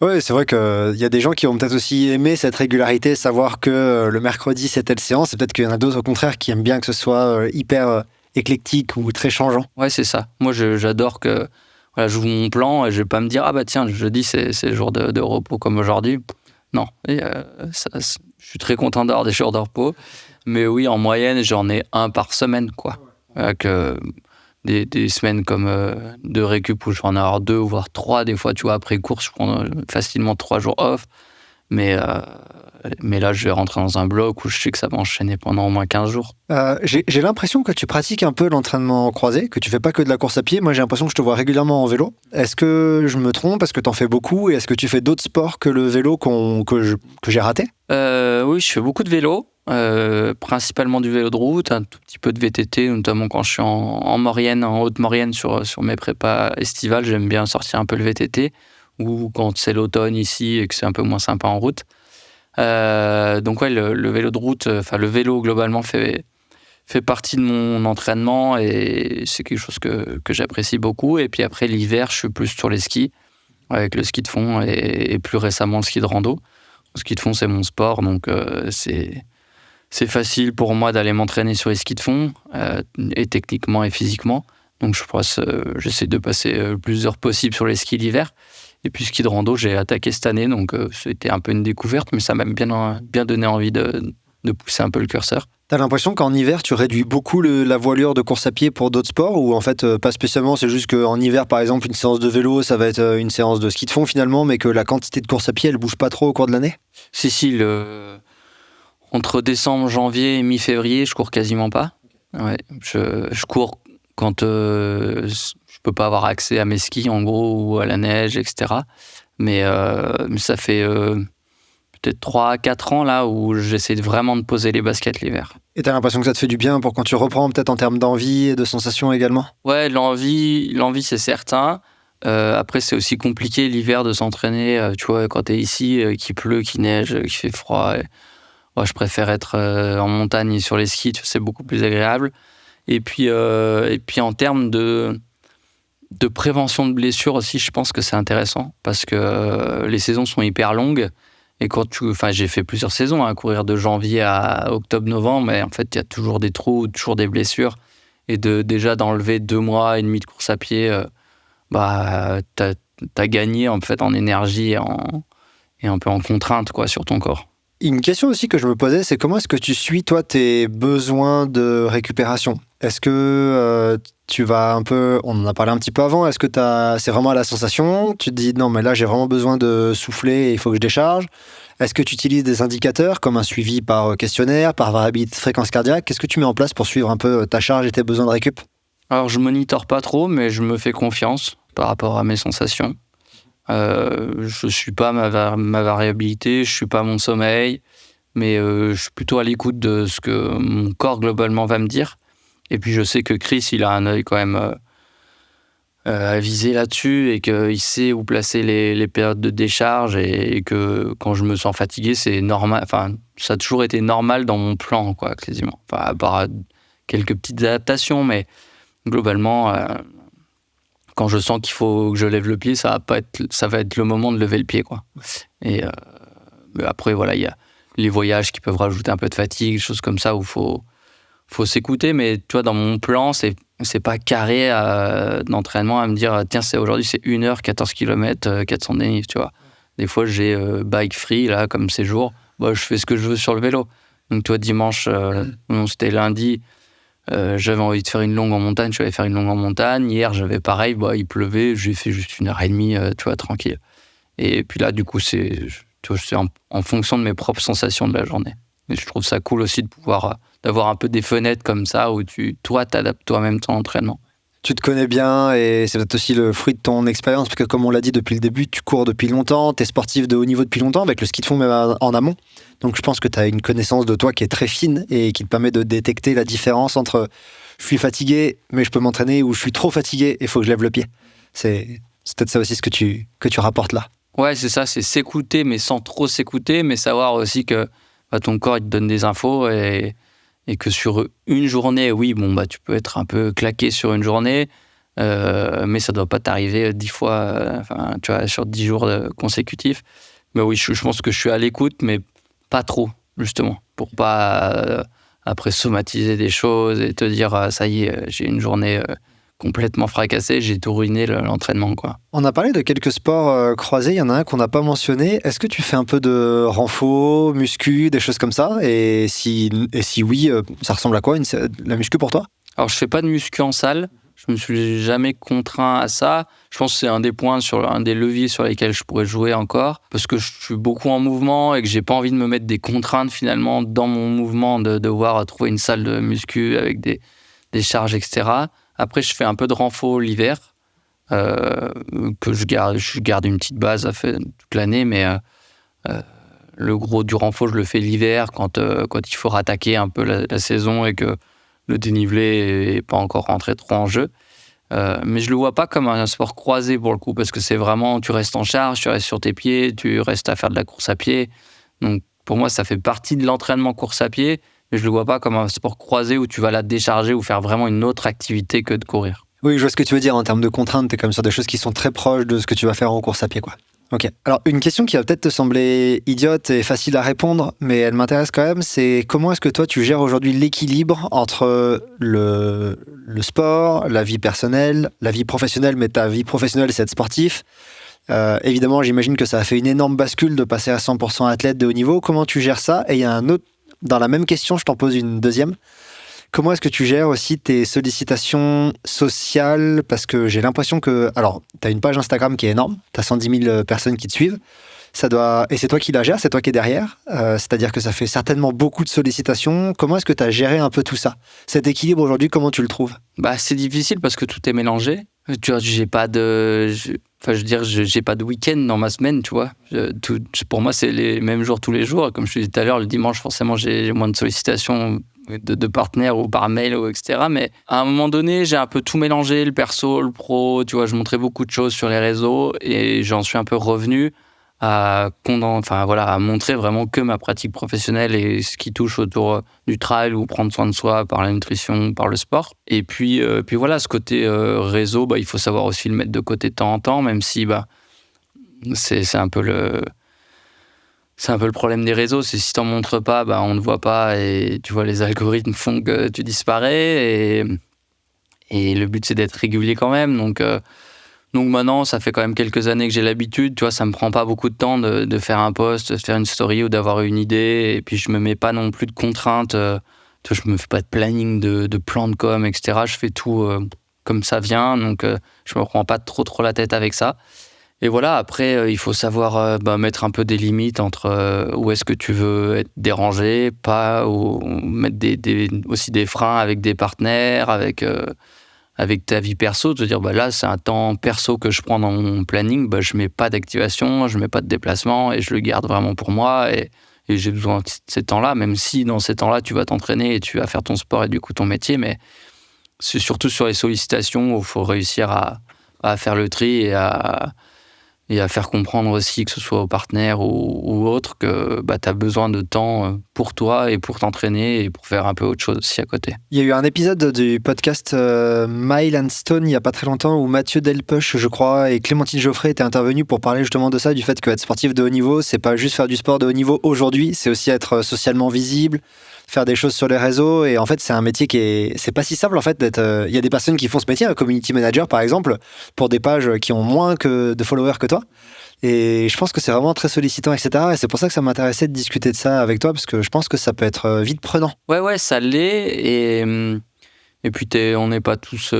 Oui, c'est vrai qu'il y a des gens qui ont peut-être aussi aimé cette régularité, savoir que le mercredi, c'est telle séance. Et peut-être qu'il y en a d'autres, au contraire, qui aiment bien que ce soit hyper éclectique ou très changeant. Ouais, c'est ça. Moi, j'adore que j'ouvre mon plan et je vais pas me dire « Ah bah tiens, le jeudi, c'est le jour de repos comme aujourd'hui. » Non. Et, je suis très content d'avoir des jours de repos. Mais oui, en moyenne, j'en ai 1 par semaine, quoi. Des semaines comme de récup où je vais en avoir 2 voire 3 des fois, tu vois, après course je prends facilement 3 jours off, mais là je vais rentrer dans un bloc où je sais que ça va enchaîner pendant au moins 15 jours. J'ai l'impression que tu pratiques un peu l'entraînement croisé, que tu fais pas que de la course à pied. Moi j'ai l'impression que je te vois régulièrement en vélo. Est-ce que je me trompe? Est-ce que t'en fais beaucoup? Et est-ce que tu fais d'autres sports que le vélo que j'ai raté? Oui, je fais beaucoup de vélo. Principalement du vélo de route, un tout petit peu de VTT, notamment quand je suis en Maurienne, en Haute-Maurienne sur mes prépas estivales. J'aime bien sortir un peu le VTT, ou quand c'est l'automne ici et que c'est un peu moins sympa en route. Donc ouais, le vélo de route, le vélo globalement fait partie de mon entraînement et c'est quelque chose que j'apprécie beaucoup. Et puis après l'hiver, je suis plus sur les skis, avec le ski de fond et plus récemment le ski de rando. Ski de fond, c'est mon sport, donc c'est facile pour moi d'aller m'entraîner sur les skis de fond, et techniquement et physiquement. Donc j'essaie de passer le plus d'heures possible sur les skis l'hiver. Et puis ski de rando, j'ai attaqué cette année, donc c'était un peu une découverte, mais ça m'a bien donné envie de pousser un peu le curseur. T'as l'impression qu'en hiver, tu réduis beaucoup la voilure de course à pied pour d'autres sports, ou en fait pas spécialement, c'est juste qu'en hiver, par exemple, une séance de vélo, ça va être une séance de ski de fond finalement, mais que la quantité de course à pied, elle bouge pas trop au cours de l'année? Si, entre décembre, janvier et mi-février, je cours quasiment pas. Ouais, je cours quand je peux pas avoir accès à mes skis, en gros, ou à la neige, etc. Mais ça fait peut-être 3-4 ans là où j'essaie vraiment de poser les baskets l'hiver. Et t'as l'impression que ça te fait du bien pour quand tu reprends, peut-être en termes d'envie et de sensations également? Ouais, l'envie c'est certain. Après, c'est aussi compliqué l'hiver de s'entraîner. Tu vois, quand t'es ici, qu'il pleut, qu'il neige, qu'il fait froid. Ouais, je préfère être en montagne et sur les skis, c'est beaucoup plus agréable. Et puis en termes de prévention de blessures aussi, je pense que c'est intéressant parce que les saisons sont hyper longues. Et j'ai fait plusieurs saisons à courir de janvier à octobre-novembre, mais en fait, il y a toujours des trous, toujours des blessures. Et déjà d'enlever 2 mois et demi de course à pied, t'as gagné en fait en énergie et un peu en contrainte quoi, sur ton corps. Une question aussi que je me posais, c'est comment est-ce que tu suis, toi, tes besoins de récupération? Est-ce que tu vas un peu... On en a parlé un petit peu avant. Est-ce que c'est vraiment à la sensation? Tu te dis, non, mais là, j'ai vraiment besoin de souffler et il faut que je décharge. Est-ce que tu utilises des indicateurs comme un suivi par questionnaire, par variabilité de fréquence cardiaque? Qu'est-ce que tu mets en place pour suivre un peu ta charge et tes besoins de récup? Alors, je monitore pas trop, mais je me fais confiance par rapport à mes sensations. Je suis pas ma variabilité, je suis pas mon sommeil, mais je suis plutôt à l'écoute de ce que mon corps globalement va me dire. Et puis je sais que Chris, il a un œil quand même avisé là-dessus et qu'il sait où placer les périodes de décharge et que quand je me sens fatigué, c'est normal. Enfin, ça a toujours été normal dans mon plan, quoi, quasiment. Enfin, à part quelques petites adaptations, mais globalement. Quand je sens qu'il faut que je lève le pied, ça va être le moment de lever le pied, quoi. Et après, voilà, il y a les voyages qui peuvent rajouter un peu de fatigue, des choses comme ça où faut s'écouter. Mais tu vois, dans mon plan, c'est pas carré d'entraînement à me dire tiens, aujourd'hui c'est 1 heure, 14 km, 400 dénives, tu vois. Des fois, j'ai bike free là comme ces jours. Je fais ce que je veux sur le vélo. Donc toi, dimanche, non, c'était lundi. J'avais envie de faire une longue en montagne, je suis allé faire une longue en montagne. Hier, j'avais pareil, il pleuvait, j'ai fait juste 1h30, tu vois, tranquille. Et puis là, du coup, c'est en fonction de mes propres sensations de la journée. Et je trouve ça cool aussi de pouvoir d'avoir un peu des fenêtres comme ça où toi, t'adaptes toi-même ton entraînement. Tu te connais bien et c'est peut-être aussi le fruit de ton expérience, parce que comme on l'a dit depuis le début, tu cours depuis longtemps, tu es sportif de haut niveau depuis longtemps, avec le ski de fond même en amont. Donc je pense que tu as une connaissance de toi qui est très fine et qui te permet de détecter la différence entre je suis fatigué mais je peux m'entraîner ou je suis trop fatigué et il faut que je lève le pied. C'est peut-être ça aussi ce que tu rapportes là. Ouais, c'est ça, c'est s'écouter mais sans trop s'écouter, mais savoir aussi que ton corps il te donne des infos et que sur une journée, oui, tu peux être un peu claqué sur une journée, mais ça ne doit pas t'arriver 10 fois, tu vois, sur 10 jours consécutifs. Mais oui, je pense que je suis à l'écoute, mais pas trop, justement, pour pas après somatiser des choses et te dire ça y est, j'ai une journée complètement fracassée, j'ai tout ruiné l'entraînement, quoi. On a parlé de quelques sports croisés, il y en a un qu'on n'a pas mentionné. Est-ce que tu fais un peu de renfo, muscu, des choses comme ça? Et si oui, ça ressemble à quoi la muscu pour toi? Alors, je fais pas de muscu en salle. Je me suis jamais contraint à ça. Je pense que c'est un des leviers sur lesquels je pourrais jouer encore, parce que je suis beaucoup en mouvement et que j'ai pas envie de me mettre des contraintes finalement dans mon mouvement, de devoir trouver une salle de muscu avec des charges, etc. Après, je fais un peu de renfo l'hiver, que je garde une petite base à faire toute l'année, mais le gros du renfo, je le fais l'hiver quand il faut rattaquer un peu la saison et que le dénivelé n'est pas encore rentré trop en jeu. Mais je le vois pas comme un sport croisé pour le coup, parce que c'est vraiment, tu restes en charge, tu restes sur tes pieds, tu restes à faire de la course à pied. Donc pour moi, ça fait partie de l'entraînement course à pied, mais je le vois pas comme un sport croisé où tu vas la décharger ou faire vraiment une autre activité que de courir. Oui, je vois ce que tu veux dire en termes de contraintes. Tu es comme sur des choses qui sont très proches de ce que tu vas faire en course à pied, quoi. Ok. Alors, une question qui va peut-être te sembler idiote et facile à répondre, mais elle m'intéresse quand même, c'est comment est-ce que toi, tu gères aujourd'hui l'équilibre entre le sport, la vie personnelle, la vie professionnelle, mais ta vie professionnelle, c'est être sportif. Évidemment, j'imagine que ça a fait une énorme bascule de passer à 100% athlète de haut niveau. Comment tu gères ça? Et il y a un autre, dans la même question, je t'en pose une deuxième. Comment est-ce que tu gères aussi tes sollicitations sociales? Parce que j'ai l'impression que... Alors, tu as une page Instagram qui est énorme, tu as 110 000 personnes qui te suivent. Et c'est toi qui la gères, c'est toi qui es derrière. C'est-à-dire que ça fait certainement beaucoup de sollicitations. Comment est-ce que tu as géré un peu tout ça? Cet équilibre aujourd'hui, comment tu le trouves? C'est difficile parce que tout est mélangé. Tu vois, j'ai pas de... j'ai pas de week-end dans ma semaine, tu vois. Pour moi, c'est les mêmes jours tous les jours. Comme je te disais tout à l'heure, le dimanche, forcément, j'ai moins de sollicitations de partenaires ou par mail, ou etc. Mais à un moment donné, j'ai un peu tout mélangé, le perso, le pro. Tu vois, je montrais beaucoup de choses sur les réseaux et j'en suis un peu revenu à montrer vraiment que ma pratique professionnelle et ce qui touche autour du trail ou prendre soin de soi par la nutrition, par le sport. Et puis voilà, ce côté réseau, il faut savoir aussi le mettre de côté de temps en temps, même si c'est un peu le problème des réseaux, c'est si t'en montres pas, on ne voit pas et tu vois, les algorithmes font que tu disparais et le but c'est d'être régulier quand même. Donc maintenant, ça fait quand même quelques années que j'ai l'habitude, tu vois, ça me prend pas beaucoup de temps de faire un post, de faire une story ou d'avoir une idée. Et puis je me mets pas non plus de contraintes, tu vois, je me fais pas de planning, de plan de com, etc. Je fais tout comme ça vient, donc je me prends pas trop la tête avec ça. Et voilà, après, il faut savoir mettre un peu des limites entre où est-ce que tu veux être dérangé, pas, ou mettre aussi des freins avec des partenaires, avec ta vie perso, te dire là c'est un temps perso que je prends dans mon planning, je mets pas d'activation, je mets pas de déplacement et je le garde vraiment pour moi et j'ai besoin de ces temps-là, même si dans ces temps-là tu vas t'entraîner et tu vas faire ton sport et du coup ton métier, mais c'est surtout sur les sollicitations où il faut réussir à faire le tri et à faire comprendre aussi, que ce soit aux partenaires ou autres, que tu as besoin de temps pour toi et pour t'entraîner et pour faire un peu autre chose aussi à côté. Il y a eu un épisode du podcast Mile and Stone il n'y a pas très longtemps où Mathieu Delpech, je crois, et Clémentine Geoffrey étaient intervenus pour parler justement de ça, du fait qu'être sportif de haut niveau, c'est pas juste faire du sport de haut niveau aujourd'hui, c'est aussi être socialement visible, faire des choses sur les réseaux. Et en fait, c'est un métier c'est pas si simple en fait d'être. Il y a des personnes qui font ce métier, un community manager par exemple, pour des pages qui ont moins de followers que toi. Et je pense que c'est vraiment très sollicitant, etc. Et c'est pour ça que ça m'intéressait de discuter de ça avec toi, parce que je pense que ça peut être vite prenant. Ouais, ça l'est. Et puis, on n'est pas tous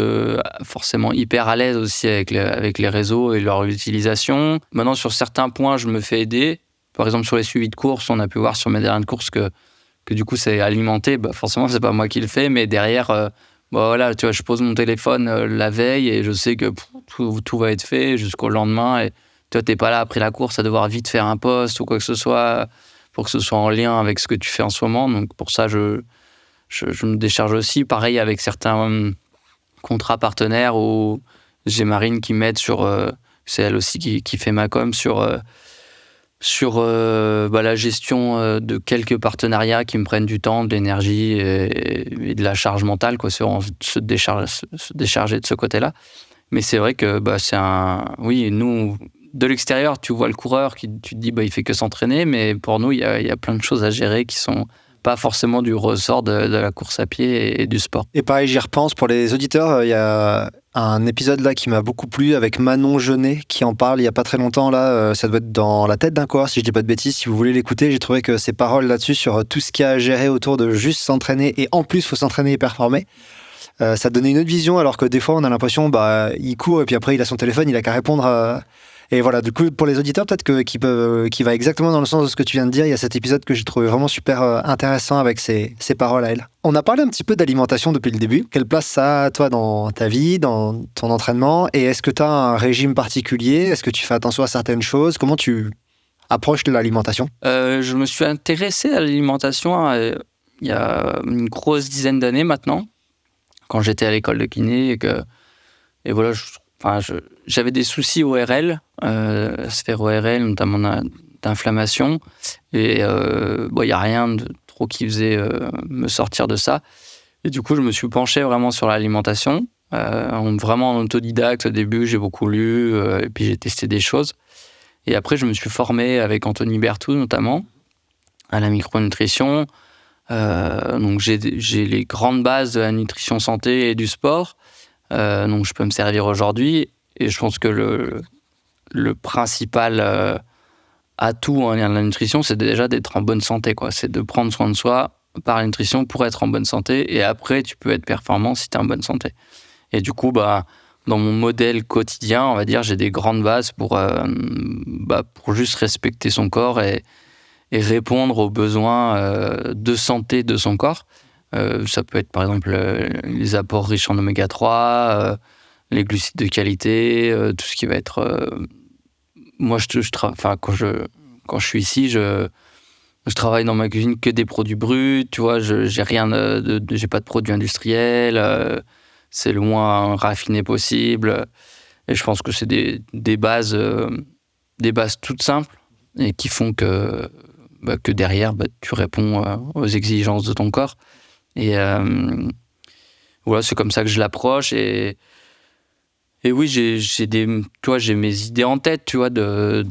forcément hyper à l'aise aussi avec les réseaux et leur utilisation. Maintenant, sur certains points, je me fais aider. Par exemple, sur les suivis de courses, on a pu voir sur mes dernières courses que du coup, c'est alimenté. Forcément, c'est pas moi qui le fais, mais derrière, voilà, tu vois, je pose mon téléphone la veille et je sais que tout va être fait jusqu'au lendemain. Et toi, t'es pas là après la course à devoir vite faire un post ou quoi que ce soit pour que ce soit en lien avec ce que tu fais en ce moment. Donc, pour ça, je me décharge aussi. Pareil avec certains contrats partenaires où j'ai Marine qui m'aide c'est elle aussi qui fait ma com sur la gestion de quelques partenariats qui me prennent du temps, de l'énergie et de la charge mentale, quoi. C'est vraiment se décharger de ce côté-là. Mais c'est vrai que oui, nous, de l'extérieur, tu vois le coureur tu te dis il fait que s'entraîner, mais pour nous, il y a plein de choses à gérer qui sont pas forcément du ressort de la course à pied et du sport. Et pareil, j'y repense pour les auditeurs, il y a un épisode là qui m'a beaucoup plu avec Manon Jeunet qui en parle il y a pas très longtemps là, ça doit être dans La tête d'un coureur si je dis pas de bêtises, si vous voulez l'écouter. J'ai trouvé que ses paroles là-dessus sur tout ce qu'il y a à gérer autour de juste s'entraîner et en plus faut s'entraîner et performer, ça donnait une autre vision, alors que des fois on a l'impression il court et puis après il a son téléphone, il a qu'à répondre et voilà, du coup pour les auditeurs peut-être qui va exactement dans le sens de ce que tu viens de dire, il y a cet épisode que j'ai trouvé vraiment super intéressant avec ses paroles à elle. On a parlé un petit peu d'alimentation depuis le début. Quelle place ça a toi dans ta vie, dans ton entraînement, et est-ce que tu as un régime particulier? Est-ce que tu fais attention à certaines choses? Comment tu approches de l'alimentation? Je me suis intéressé à l'alimentation il y a une grosse dizaine d'années maintenant, quand j'étais à l'école de kiné et voilà, j'avais des soucis ORL, sphère ORL, notamment d'inflammation, et il n'y a rien de trop qui faisait me sortir de ça. Et du coup, je me suis penché vraiment sur l'alimentation, vraiment en autodidacte. Au début, j'ai beaucoup lu, et puis j'ai testé des choses. Et après, je me suis formé avec Anthony Berthoud, notamment, à la micronutrition. Donc, j'ai les grandes bases de la nutrition santé et du sport. Donc, je peux me servir aujourd'hui. Et je pense que le principal atout en lien de la nutrition, c'est déjà d'être en bonne santé, quoi. C'est de prendre soin de soi par la nutrition pour être en bonne santé. Et après, tu peux être performant si tu es en bonne santé. Et du coup, dans mon modèle quotidien, on va dire, j'ai des grandes bases pour juste respecter son corps et répondre aux besoins de santé de son corps. Ça peut être par exemple les apports riches en oméga 3, les glucides de qualité, tout ce qui va être... Moi, quand je suis ici, je travaille dans ma cuisine que des produits bruts, tu vois, j'ai pas de produits industriels, c'est le moins raffiné possible. Et je pense que c'est des bases toutes simples et qui font que derrière, tu réponds aux exigences de ton corps. Et voilà, c'est comme ça que je l'approche. Et oui, j'ai mes idées en tête, tu vois, de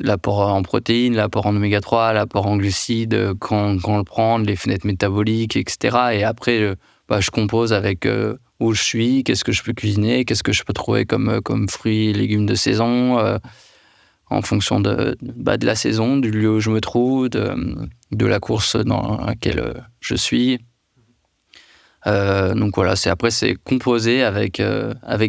l'apport en protéines, l'apport en oméga 3, l'apport en glucides, quand le prendre, les fenêtres métaboliques, etc. Et après, je compose avec où je suis, qu'est-ce que je peux cuisiner, qu'est-ce que je peux trouver comme fruits et légumes de saison, en fonction de la saison, du lieu où je me trouve, de la course dans laquelle je suis. Donc voilà, c'est composé avec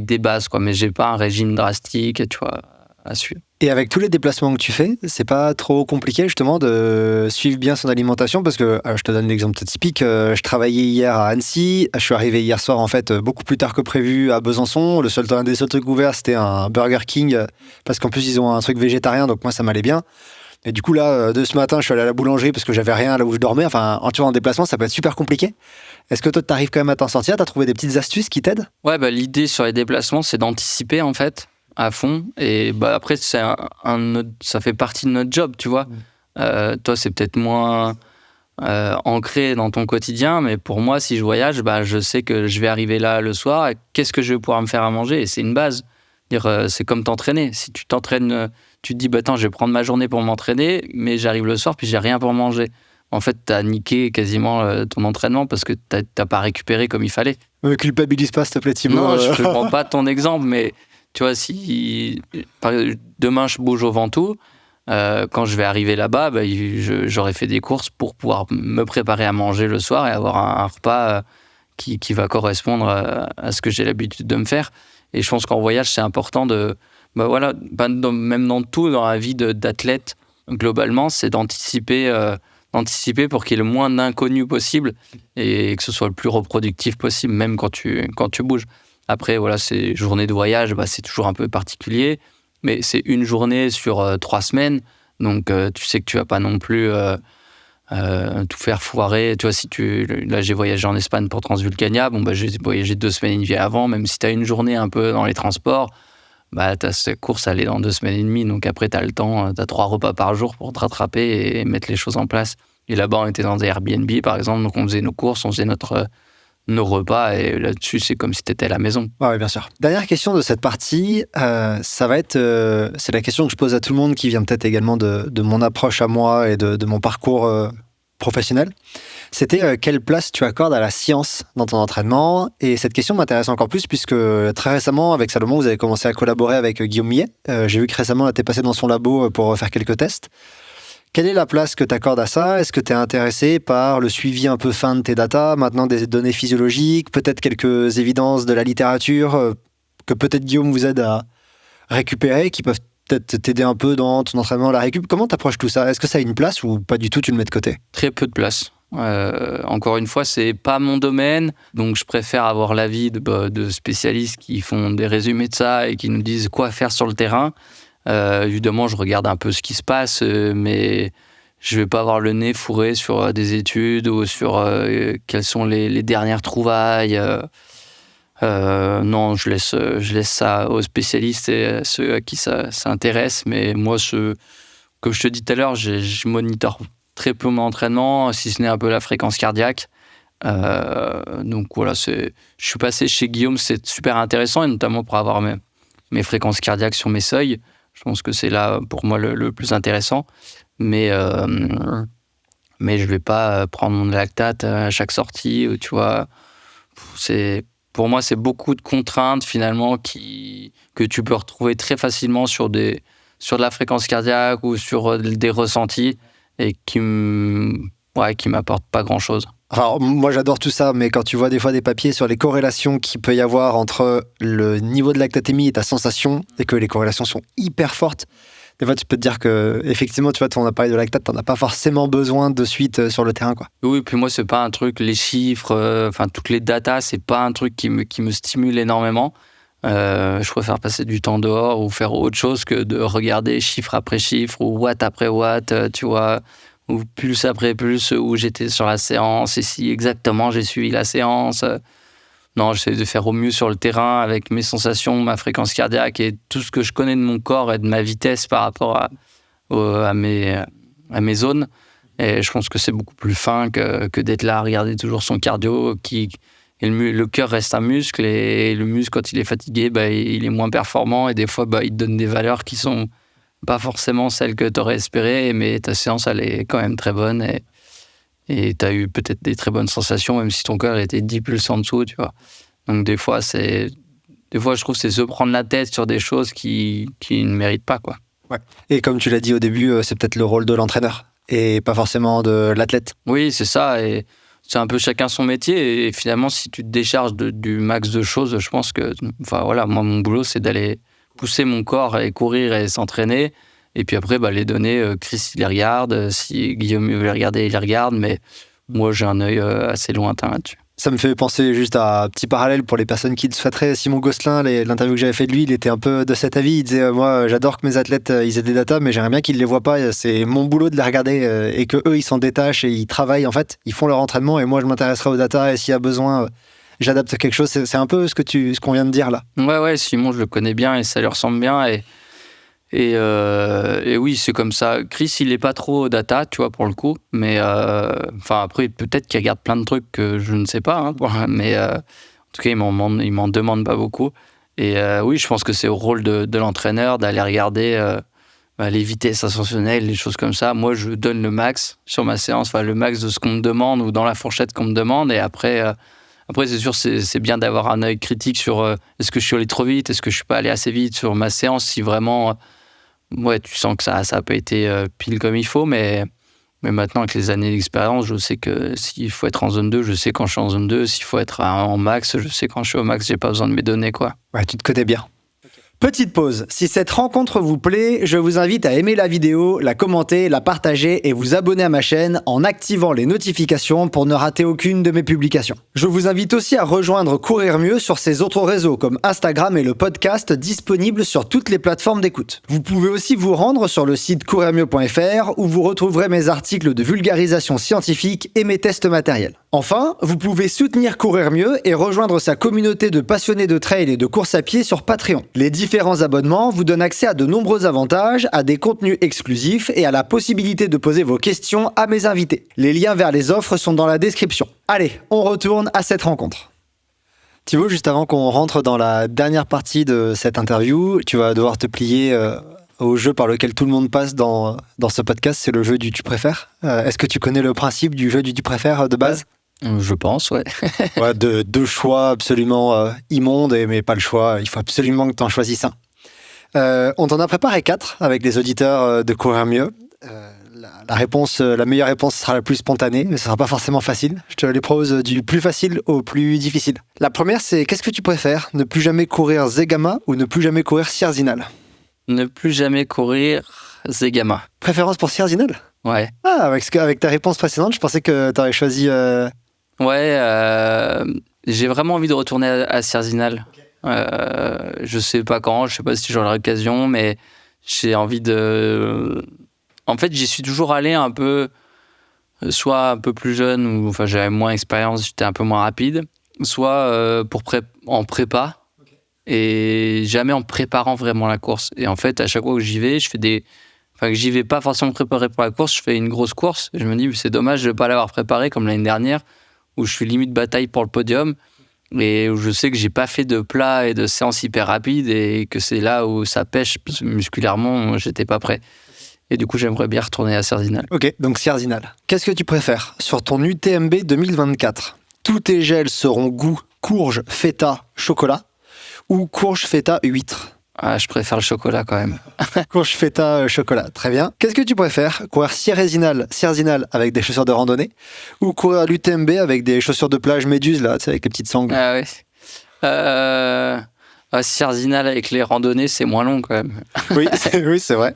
des bases, quoi. Mais j'ai pas un régime drastique, tu vois, à suivre. Et avec tous les déplacements que tu fais, c'est pas trop compliqué justement de suivre bien son alimentation? Parce que, je te donne l'exemple typique, je travaillais hier à Annecy, je suis arrivé hier soir en fait beaucoup plus tard que prévu à Besançon. Un des seuls trucs ouverts, c'était un Burger King, parce qu'en plus ils ont un truc végétarien, donc moi ça m'allait bien. Et du coup là, de ce matin, je suis allé à la boulangerie parce que j'avais rien là où je dormais. Enfin, en déplacement, ça peut être super compliqué. Est-ce que toi, tu arrives quand même à t'en sortir? Tu as trouvé des petites astuces qui t'aident? Ouais, l'idée sur les déplacements, c'est d'anticiper en fait à fond. Et après, ça fait partie de notre job, tu vois. Toi, c'est peut-être moins ancré dans ton quotidien, mais pour moi, si je voyage, je sais que je vais arriver là le soir. Et qu'est-ce que je vais pouvoir me faire à manger? Et c'est une base. C'est comme t'entraîner. Si tu t'entraînes, tu te dis, attends, je vais prendre ma journée pour m'entraîner, mais j'arrive le soir, puis j'ai rien pour manger. En fait, t'as niqué quasiment ton entraînement parce que t'as pas récupéré comme il fallait. Me culpabilise pas, s'il te plaît, Thibaut. Non, je ne prends pas ton exemple, mais tu vois, si demain je bouge au Ventoux, quand je vais arriver là-bas, j'aurai fait des courses pour pouvoir me préparer à manger le soir et avoir un repas qui va correspondre à ce que j'ai l'habitude de me faire. Et je pense qu'en voyage, c'est important même dans tout, dans la vie d'athlète, globalement, c'est d'anticiper pour qu'il y ait le moins d'inconnus possible et que ce soit le plus reproductif possible, même quand tu bouges. Après, voilà, ces journées de voyage, c'est toujours un peu particulier, mais c'est une journée sur 3 semaines, donc tu sais que tu vas pas non plus tout faire foirer. Tu vois, là, j'ai voyagé en Espagne pour Transvulcania, j'ai voyagé 2 semaines et demie avant, même si tu as une journée un peu dans les transports, ta course, elle est dans 2 semaines et demie, donc après, tu as le temps, tu as 3 repas par jour pour te rattraper et mettre les choses en place. Et là-bas, on était dans des Airbnb, par exemple, donc on faisait nos courses, on faisait nos repas, et là-dessus, c'est comme si tu étais à la maison. Oui, bien sûr. Dernière question de cette partie, ça va être... c'est la question que je pose à tout le monde, qui vient peut-être également de mon approche à moi et de mon parcours professionnel. C'était quelle place tu accordes à la science dans ton entraînement? Et cette question m'intéresse encore plus puisque très récemment, avec Salomon, vous avez commencé à collaborer avec Guillaume Millet. J'ai vu que récemment, tu es passé dans son labo pour faire quelques tests. Quelle est la place que tu accordes à ça? Est-ce que tu es intéressé par le suivi un peu fin de tes datas, maintenant des données physiologiques, peut-être quelques évidences de la littérature que peut-être Guillaume vous aide à récupérer, qui peuvent peut-être t'aider un peu dans ton entraînement à la récup? Comment tu approches tout ça? Est-ce que ça a une place ou pas du tout, tu le mets de côté? Très peu de place. Encore une fois, c'est pas mon domaine, donc je préfère avoir l'avis de spécialistes qui font des résumés de ça et qui nous disent quoi faire sur le terrain. Évidemment, je regarde un peu ce qui se passe, mais je vais pas avoir le nez fourré sur des études ou sur quelles sont les dernières trouvailles. Non, je laisse ça aux spécialistes et à ceux à qui ça intéresse. Mais moi, comme je te dis tout à l'heure, je monitore très peu mon entraînement, si ce n'est un peu la fréquence cardiaque. Donc voilà, je suis passé chez Guillaume, c'est super intéressant, et notamment pour avoir mes fréquences cardiaques sur mes seuils. Je pense que c'est là, pour moi, le plus intéressant. Mais je vais pas prendre mon lactate à chaque sortie, ou, tu vois. Pour moi, c'est beaucoup de contraintes, finalement, que tu peux retrouver très facilement sur de la fréquence cardiaque ou sur des ressentis, et qui m'apportent pas grand-chose. Alors, moi, j'adore tout ça, mais quand tu vois des fois des papiers sur les corrélations qu'il peut y avoir entre le niveau de lactatémie et ta sensation, et que les corrélations sont hyper fortes, des fois, tu peux te dire que, effectivement, tu vois, ton appareil de lactate, t'en as pas forcément besoin de suite sur le terrain, quoi. Oui, puis moi, c'est pas un truc, les chiffres, toutes les datas, c'est pas un truc qui me stimule énormément. Je préfère passer du temps dehors ou faire autre chose que de regarder chiffre après chiffre ou watt après watt, tu vois, ou pulse après pulse, où j'étais sur la séance et si exactement j'ai suivi la séance. Non, j'essaie de faire au mieux sur le terrain avec mes sensations, ma fréquence cardiaque et tout ce que je connais de mon corps et de ma vitesse par rapport à mes zones. Et je pense que c'est beaucoup plus fin que d'être là à regarder toujours son cardio. Et le cœur reste un muscle, et le muscle, quand il est fatigué, il est moins performant, et des fois, il te donne des valeurs qui sont pas forcément celles que tu aurais espérées, mais ta séance, elle est quand même très bonne, et tu as eu peut-être des très bonnes sensations, même si ton cœur était 10 pulses en dessous, tu vois. Donc des fois, je trouve que c'est se prendre la tête sur des choses qui ne méritent pas, quoi. Ouais. Et comme tu l'as dit au début, c'est peut-être le rôle de l'entraîneur, et pas forcément de l'athlète. Oui, c'est ça, et c'est un peu chacun son métier, et finalement, si tu te décharges du max de choses, je pense que, moi, mon boulot, c'est d'aller pousser mon corps et courir et s'entraîner, et puis après, les données, Chris, il les regarde, si Guillaume veut les regarder, il les regarde, mais moi, j'ai un œil assez lointain là-dessus. Ça me fait penser juste à un petit parallèle pour les personnes qui le souhaiteraient. Simon Gosselin, l'interview que j'avais fait de lui, il était un peu de cet avis. Il disait, moi, j'adore que mes athlètes, ils aient des datas, mais j'aimerais bien qu'ils ne les voient pas. C'est mon boulot de les regarder et que eux, ils s'en détachent et ils travaillent, en fait. Ils font leur entraînement et moi, je m'intéresserai aux datas, et s'il y a besoin, j'adapte quelque chose. C'est un peu ce qu'on vient de dire là. Ouais, Simon, je le connais bien et ça lui ressemble bien. Et oui, c'est comme ça. Chris, il est pas trop data, tu vois, pour le coup. Mais après, peut-être qu'il regarde plein de trucs que je ne sais pas. Hein, mais en tout cas, il m'en demande pas beaucoup. Et oui, je pense que c'est au rôle de l'entraîneur d'aller regarder les vitesses ascensionnelles, les choses comme ça. Moi, je donne le max sur ma séance, le max de ce qu'on me demande ou dans la fourchette qu'on me demande. Et après, c'est sûr, c'est bien d'avoir un œil critique sur est-ce que je suis allé trop vite, est-ce que je suis pas allé assez vite sur ma séance, si vraiment... Ouais, tu sens que ça n'a pas été pile comme il faut, mais maintenant, avec les années d'expérience, je sais que s'il faut être en zone 2, je sais quand je suis en zone 2. S'il faut être en max, je sais quand je suis au max, j'ai pas besoin de mes données, quoi. Ouais, tu te connais bien. Petite pause. Si cette rencontre vous plaît, je vous invite à aimer la vidéo, la commenter, la partager et vous abonner à ma chaîne en activant les notifications pour ne rater aucune de mes publications. Je vous invite aussi à rejoindre Courir Mieux sur ses autres réseaux comme Instagram et le podcast disponible sur toutes les plateformes d'écoute. Vous pouvez aussi vous rendre sur le site courirmieux.fr où vous retrouverez mes articles de vulgarisation scientifique et mes tests matériels. Enfin, vous pouvez soutenir Courir Mieux et rejoindre sa communauté de passionnés de trail et de course à pied sur Patreon. Les différents abonnements vous donnent accès à de nombreux avantages, à des contenus exclusifs et à la possibilité de poser vos questions à mes invités. Les liens vers les offres sont dans la description. Allez, on retourne à cette rencontre. Thibaut, juste avant qu'on rentre dans la dernière partie de cette interview, tu vas devoir te plier au jeu par lequel tout le monde passe dans ce podcast, c'est le jeu du tu préfères. Est-ce que tu connais le principe du jeu du tu préfères de base ? Je pense, ouais. Ouais, deux choix absolument immondes, mais pas le choix. Il faut absolument que tu en choisisses un. On t'en a préparé 4 avec les auditeurs de Courir Mieux. La meilleure réponse sera la plus spontanée, mais ce sera pas forcément facile. Je te les propose du plus facile au plus difficile. La première, c'est qu'est-ce que tu préfères ? Ne plus jamais courir Zegama ou ne plus jamais courir Sierzinal ? Ne plus jamais courir Zegama. Préférence pour Sierzinal ? Ouais. Ah, avec ta réponse précédente, je pensais que tu aurais choisi... Ouais, j'ai vraiment envie de retourner à Sierzinal. Je sais pas quand, je sais pas si j'aurai l'occasion, mais j'ai envie de... En fait, j'y suis toujours allé un peu, soit un peu plus jeune, ou j'avais moins d'expérience, j'étais un peu moins rapide, soit en prépa, et jamais en préparant vraiment la course. Et en fait, à chaque fois que j'y vais, que j'y vais pas forcément préparé pour la course, je fais une grosse course, et je me dis, c'est dommage de ne pas l'avoir préparé comme l'année dernière, où je suis limite bataille pour le podium. et où je sais que j'ai pas fait de plat et de séance hyper rapide et que c'est là où ça pêche parce que musculairement, j'étais pas prêt. Et du coup, j'aimerais bien retourner à Sierzinal. Ok, donc Sierzinal. Qu'est-ce que tu préfères sur ton UTMB 2024 ? Tous tes gels seront goût courge, feta, chocolat ou courge, feta, huître ? Ah, je préfère le chocolat quand même. Courge, feta, chocolat. Très bien. Qu'est-ce que tu préfères ? Courir Sierzinal avec des chaussures de randonnée ou courir l'UTMB avec des chaussures de plage méduse, là, tu sais, avec les petites sangles ? Ah oui. Sierzinal avec les randonnées, c'est moins long quand même. Oui, c'est vrai.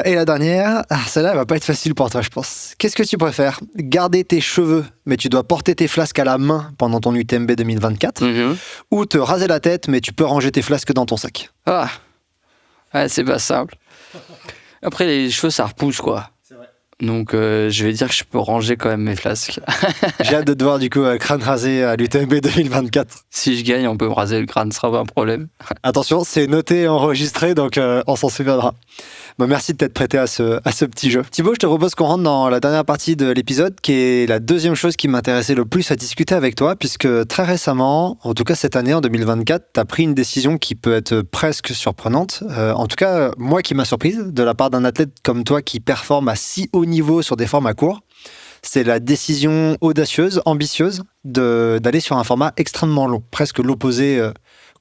Et la dernière, celle-là, elle va pas être facile pour toi, je pense. Qu'est-ce que tu préfères ? Garder tes cheveux, mais tu dois porter tes flasques à la main pendant ton UTMB 2024 ou te raser la tête, mais tu peux ranger tes flasques dans ton sac ? Ah, ouais, c'est pas simple. Après, les cheveux, ça repousse, quoi. C'est vrai. Donc, je vais dire que je peux ranger quand même mes flasques. J'ai hâte de te voir, du coup, crâne rasé à l'UTMB 2024. Si je gagne, on peut me raser le crâne, ce sera pas un problème. Attention, c'est noté et enregistré, donc on s'en souviendra. Bon, merci de t'être prêté à ce petit jeu. Thibaut, je te propose qu'on rentre dans la dernière partie de l'épisode, qui est la deuxième chose qui m'intéressait le plus à discuter avec toi, puisque très récemment, en tout cas cette année, en 2024, tu as pris une décision qui peut être presque surprenante. En tout cas, moi qui m'a surprise, de la part d'un athlète comme toi qui performe à si haut niveau sur des formats courts. C'est la décision audacieuse, ambitieuse, d'aller sur un format extrêmement long, presque l'opposé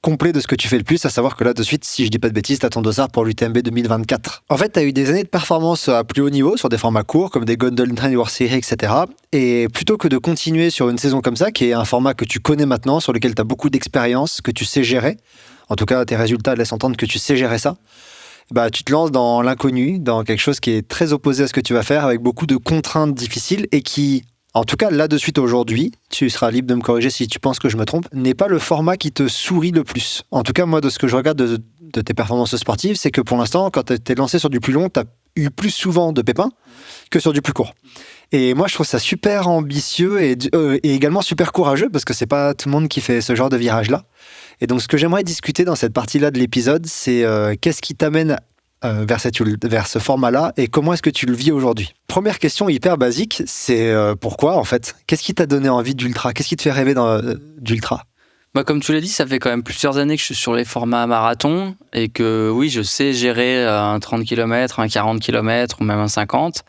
complet de ce que tu fais le plus, à savoir que là, de suite, si je dis pas de bêtises, t'as ton dossard pour l'UTMB 2024. En fait, t'as eu des années de performance à plus haut niveau sur des formats courts, comme des Golden Trail World Series, etc. Et plutôt que de continuer sur une saison comme ça, qui est un format que tu connais maintenant, sur lequel t'as beaucoup d'expérience, que tu sais gérer, en tout cas, tes résultats laissent entendre que tu sais gérer ça, bah, tu te lances dans l'inconnu, dans quelque chose qui est très opposé à ce que tu vas faire, avec beaucoup de contraintes difficiles et qui, en tout cas là de suite aujourd'hui, tu seras libre de me corriger si tu penses que je me trompe, n'est pas le format qui te sourit le plus. En tout cas, moi, de ce que je regarde de tes performances sportives, c'est que pour l'instant, quand tu t'es lancé sur du plus long, tu as eu plus souvent de pépins que sur du plus court. Et moi, je trouve ça super ambitieux et également super courageux, parce que c'est pas tout le monde qui fait ce genre de virage-là. Et donc, ce que j'aimerais discuter dans cette partie-là de l'épisode, c'est qu'est-ce qui t'amène vers ce format-là et comment est-ce que tu le vis aujourd'hui ? Première question hyper basique, c'est pourquoi en fait ? Qu'est-ce qui t'a donné envie d'ultra ? Qu'est-ce qui te fait rêver d'ultra ? Bah, comme tu l'as dit, ça fait quand même plusieurs années que je suis sur les formats marathon et que oui, je sais gérer un 30 km, un 40 km ou même un 50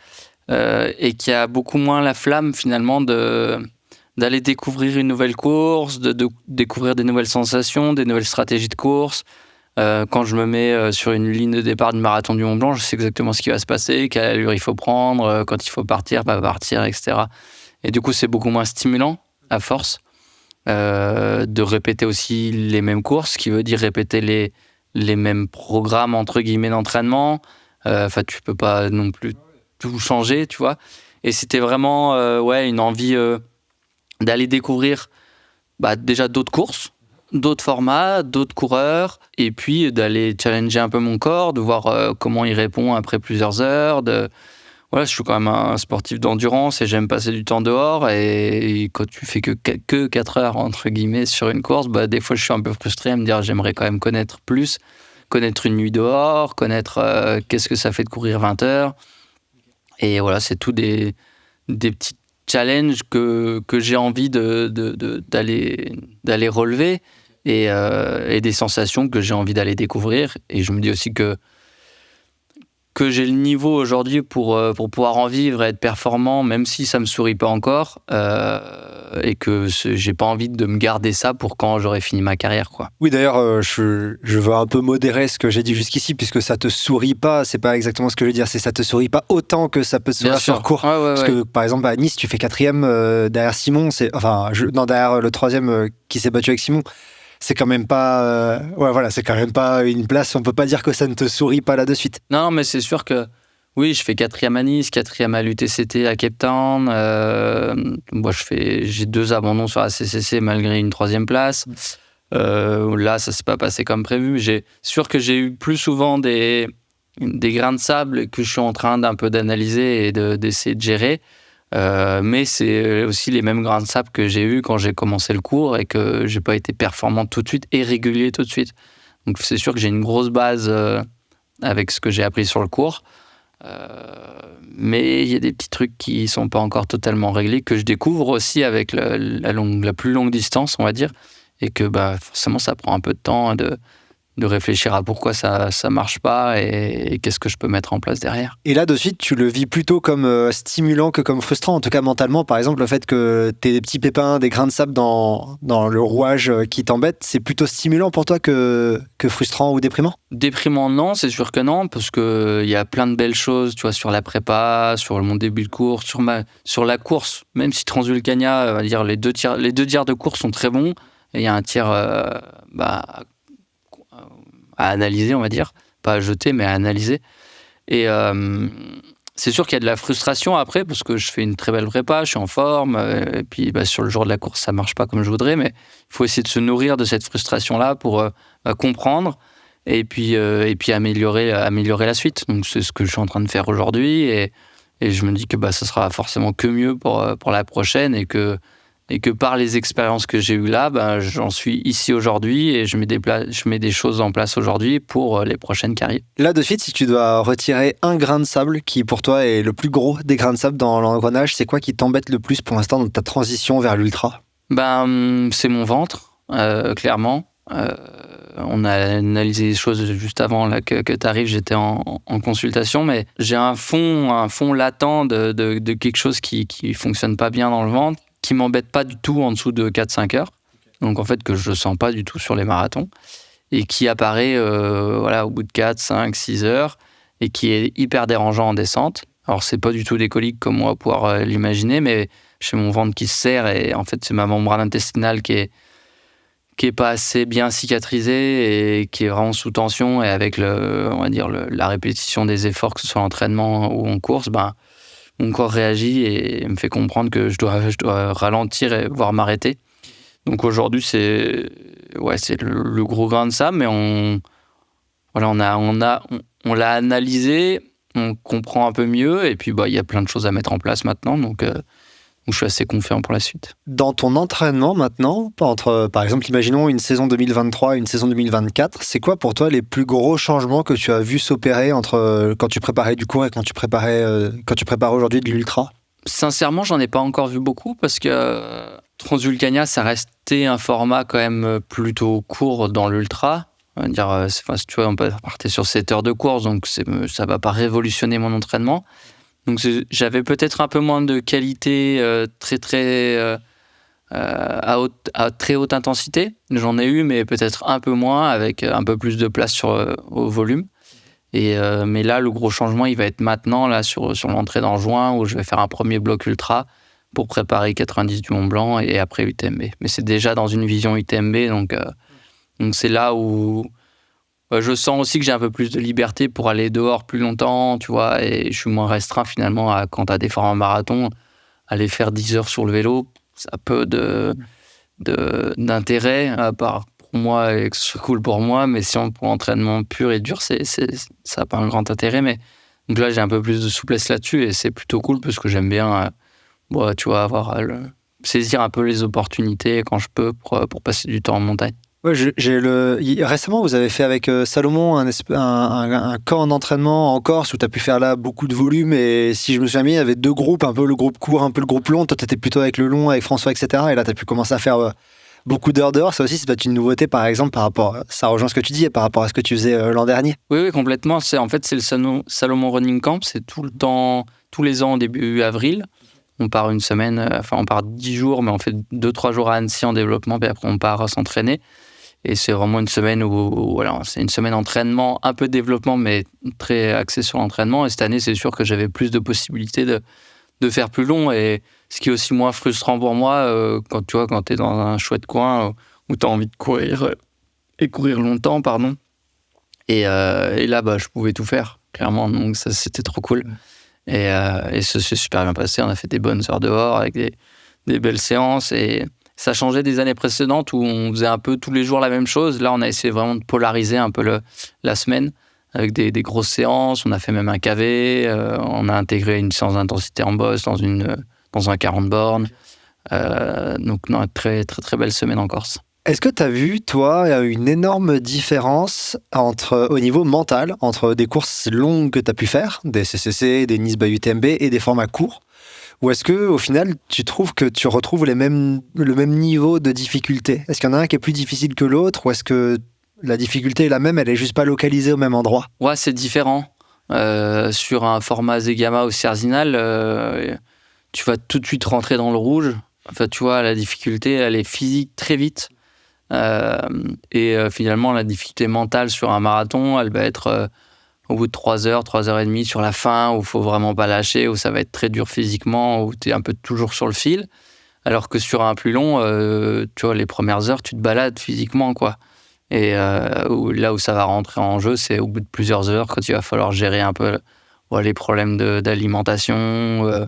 et qu'il y a beaucoup moins la flamme finalement d'aller découvrir une nouvelle course, de découvrir des nouvelles sensations, des nouvelles stratégies de course. Quand je me mets sur une ligne de départ du marathon du Mont Blanc, je sais exactement ce qui va se passer, quelle allure il faut prendre, quand il faut partir, pas partir, etc. Et du coup, c'est beaucoup moins stimulant à force de répéter aussi les mêmes courses, ce qui veut dire répéter les mêmes programmes entre guillemets d'entraînement. Enfin, tu peux pas non plus tout changer, tu vois. Et c'était vraiment une envie d'aller découvrir déjà d'autres courses, d'autres formats, d'autres coureurs, et puis d'aller challenger un peu mon corps, de voir comment il répond après plusieurs heures. Voilà, je suis quand même un sportif d'endurance et j'aime passer du temps dehors. Et quand tu fais que 4 heures, entre guillemets, sur une course, des fois, je suis un peu frustré à me dire j'aimerais quand même connaître plus, connaître une nuit dehors, connaître qu'est-ce que ça fait de courir 20 heures. Et voilà, c'est tout des petits challenges que j'ai envie d'aller relever et des sensations que j'ai envie d'aller découvrir. Et je me dis aussi que j'ai le niveau aujourd'hui pour pouvoir en vivre et être performant, même si ça me sourit pas encore, et que j'ai pas envie de me garder ça pour quand j'aurai fini ma carrière, quoi. Oui, d'ailleurs, je veux un peu modérer ce que j'ai dit jusqu'ici, puisque ça te sourit pas, c'est pas exactement ce que je veux dire, c'est ça te sourit pas autant que ça peut te sourire sur court. Parce que, par exemple, à Nice, tu fais 4e derrière Simon, derrière le 3e qui s'est battu avec Simon. C'est quand même pas c'est quand même pas une place, on peut pas dire que ça ne te sourit pas là de suite. Non, mais c'est sûr que oui, je fais 4e à Nice, 4e à l'UTCT à Cape Town. J'ai 2 abandons sur la CCC malgré une 3e place. Là, ça s'est pas passé comme prévu. C'est sûr que j'ai eu plus souvent des grains de sable que je suis en train d'un peu d'analyser et d'essayer de gérer. Mais c'est aussi les mêmes grains de sable que j'ai eu quand j'ai commencé le cours et que j'ai pas été performant tout de suite et régulier tout de suite. Donc c'est sûr que j'ai une grosse base avec ce que j'ai appris sur le cours. Mais il y a des petits trucs qui sont pas encore totalement réglés, que je découvre aussi avec la plus longue distance, on va dire, et que forcément ça prend un peu de temps de réfléchir à pourquoi ça marche pas et qu'est-ce que je peux mettre en place derrière. Et là, de suite, tu le vis plutôt comme stimulant que comme frustrant, en tout cas mentalement. Par exemple, le fait que tu aies des petits pépins, des grains de sable dans le rouage qui t'embêtent, c'est plutôt stimulant pour toi que frustrant ou déprimant? Déprimant, non, c'est sûr que non, parce qu'il y a plein de belles choses, tu vois, sur la prépa, sur mon début de course, sur la course. Même si Transvulcania, on va dire, les deux tiers de course sont très bons, et il y a un tiers à analyser, on va dire. Pas à jeter, mais à analyser. Et c'est sûr qu'il y a de la frustration après, parce que je fais une très belle prépa, je suis en forme, et puis sur le jour de la course, ça marche pas comme je voudrais, mais il faut essayer de se nourrir de cette frustration-là pour comprendre et puis améliorer la suite. Donc c'est ce que je suis en train de faire aujourd'hui, et je me dis que ça sera forcément que mieux pour la prochaine, et que par les expériences que j'ai eues là, j'en suis ici aujourd'hui, et je mets des choses en place aujourd'hui pour les prochaines qui arrivent. Là, de suite, si tu dois retirer un grain de sable qui, pour toi, est le plus gros des grains de sable dans l'engrenage, c'est quoi qui t'embête le plus pour l'instant dans ta transition vers l'ultra? C'est mon ventre, clairement. On a analysé les choses juste avant là, que tu arrives, j'étais en consultation, mais j'ai un fond latent de quelque chose qui fonctionne pas bien dans le ventre, qui m'embête pas du tout en dessous de 4-5 heures. Donc en fait que je sens pas du tout sur les marathons, et qui apparaît au bout de 4, 5, 6 heures, et qui est hyper dérangeant en descente. Alors c'est pas du tout des coliques comme on va pouvoir l'imaginer, mais j'ai mon ventre qui se serre, et en fait c'est ma membrane intestinale qui est pas assez bien cicatrisée et qui est vraiment sous tension, et avec la répétition des efforts, que ce soit en entraînement ou en course, mon corps réagit et me fait comprendre que je dois ralentir et voire m'arrêter. Donc aujourd'hui, c'est le gros grain de sable, mais on l'a analysé, on comprend un peu mieux, et puis il y a plein de choses à mettre en place maintenant, donc je suis assez confiant pour la suite. Dans ton entraînement maintenant, entre, par exemple, imaginons une saison 2023 et une saison 2024, c'est quoi pour toi les plus gros changements que tu as vu s'opérer entre quand tu préparais du court et quand tu prépares aujourd'hui de l'ultra? Sincèrement, j'en ai pas encore vu beaucoup, parce que Transvulcania, ça restait un format quand même plutôt court dans l'ultra. On va dire, tu vois, on partait sur 7 heures de course, donc ça va pas révolutionner mon entraînement. Donc j'avais peut-être un peu moins de qualité à très haute intensité. J'en ai eu, mais peut-être un peu moins, avec un peu plus de place au volume. Mais là, le gros changement, il va être maintenant là, sur l'entrée dans juin, où je vais faire un premier bloc ultra pour préparer 90 du Mont Blanc et après UTMB. Mais c'est déjà dans une vision UTMB, donc c'est là où je sens aussi que j'ai un peu plus de liberté pour aller dehors plus longtemps, tu vois, et je suis moins restreint finalement quand tu as des formats marathon. Aller faire 10 heures sur le vélo, ça a peu d'intérêt, à part pour moi et que ce soit cool pour moi, mais si on pour l'entraînement pur et dur, ça n'a pas un grand intérêt. Mais donc là, j'ai un peu plus de souplesse là-dessus, et c'est plutôt cool, parce que j'aime bien, tu vois, saisir un peu les opportunités quand je peux pour passer du temps en montagne. Ouais, récemment, vous avez fait avec Salomon un camp d'entraînement en Corse où tu as pu faire là beaucoup de volume, et si je me souviens bien, il y avait 2 groupes, un peu le groupe court, un peu le groupe long. Toi, tu étais plutôt avec le long, avec François, etc. Et là, tu as pu commencer à faire beaucoup d'heures dehors. Ça aussi, c'est peut-être une nouveauté, par exemple, ça rejoint ce que tu dis, et par rapport à ce que tu faisais l'an dernier. Oui, complètement. C'est le Salomon Running Camp, c'est tout le temps, tous les ans, au début avril. On part une semaine, on part 10 jours, mais on fait 2-3 jours à Annecy en développement, puis après on part s'entraîner. Et c'est vraiment une semaine c'est une semaine d'entraînement, un peu de développement, mais très axé sur l'entraînement. Et cette année, c'est sûr que j'avais plus de possibilités de faire plus long. Et ce qui est aussi moins frustrant pour moi, quand tu es dans un chouette coin où tu as envie de courir et courir longtemps, pardon. Et là, je pouvais tout faire, clairement. Donc ça, c'était trop cool. Et ça s'est super bien passé. On a fait des bonnes heures dehors avec des belles séances. Et ça changeait des années précédentes où on faisait un peu tous les jours la même chose. Là, on a essayé vraiment de polariser un peu la semaine avec des grosses séances. On a fait même un KV. On a intégré une séance d'intensité en boss dans un 40 bornes. Donc, non, très, très, très belle semaine en Corse. Est-ce que tu as vu, toi, une énorme différence au niveau mental entre des courses longues que tu as pu faire, des CCC, des Nice by UTMB et des formats courts? Ou est-ce que au final, tu trouves que tu retrouves le même niveau de difficulté? Est-ce qu'il y en a un qui est plus difficile que l'autre ou est-ce que la difficulté est la même, elle est juste pas localisée au même endroit? Ouais, c'est différent. Sur un format Zegama ou Cerzinal, tu vas tout de suite rentrer dans le rouge. Enfin, tu vois, la difficulté, elle est physique très vite. Finalement, la difficulté mentale sur un marathon, elle va être au bout de 3 heures, 3 heures et demie sur la fin, où il faut vraiment pas lâcher, où ça va être très dur physiquement, où tu es un peu toujours sur le fil. Alors que sur un plus long, tu vois, les premières heures, tu te balades physiquement, quoi. Là où ça va rentrer en jeu, c'est au bout de plusieurs heures, quand il va falloir gérer un peu les problèmes d'alimentation.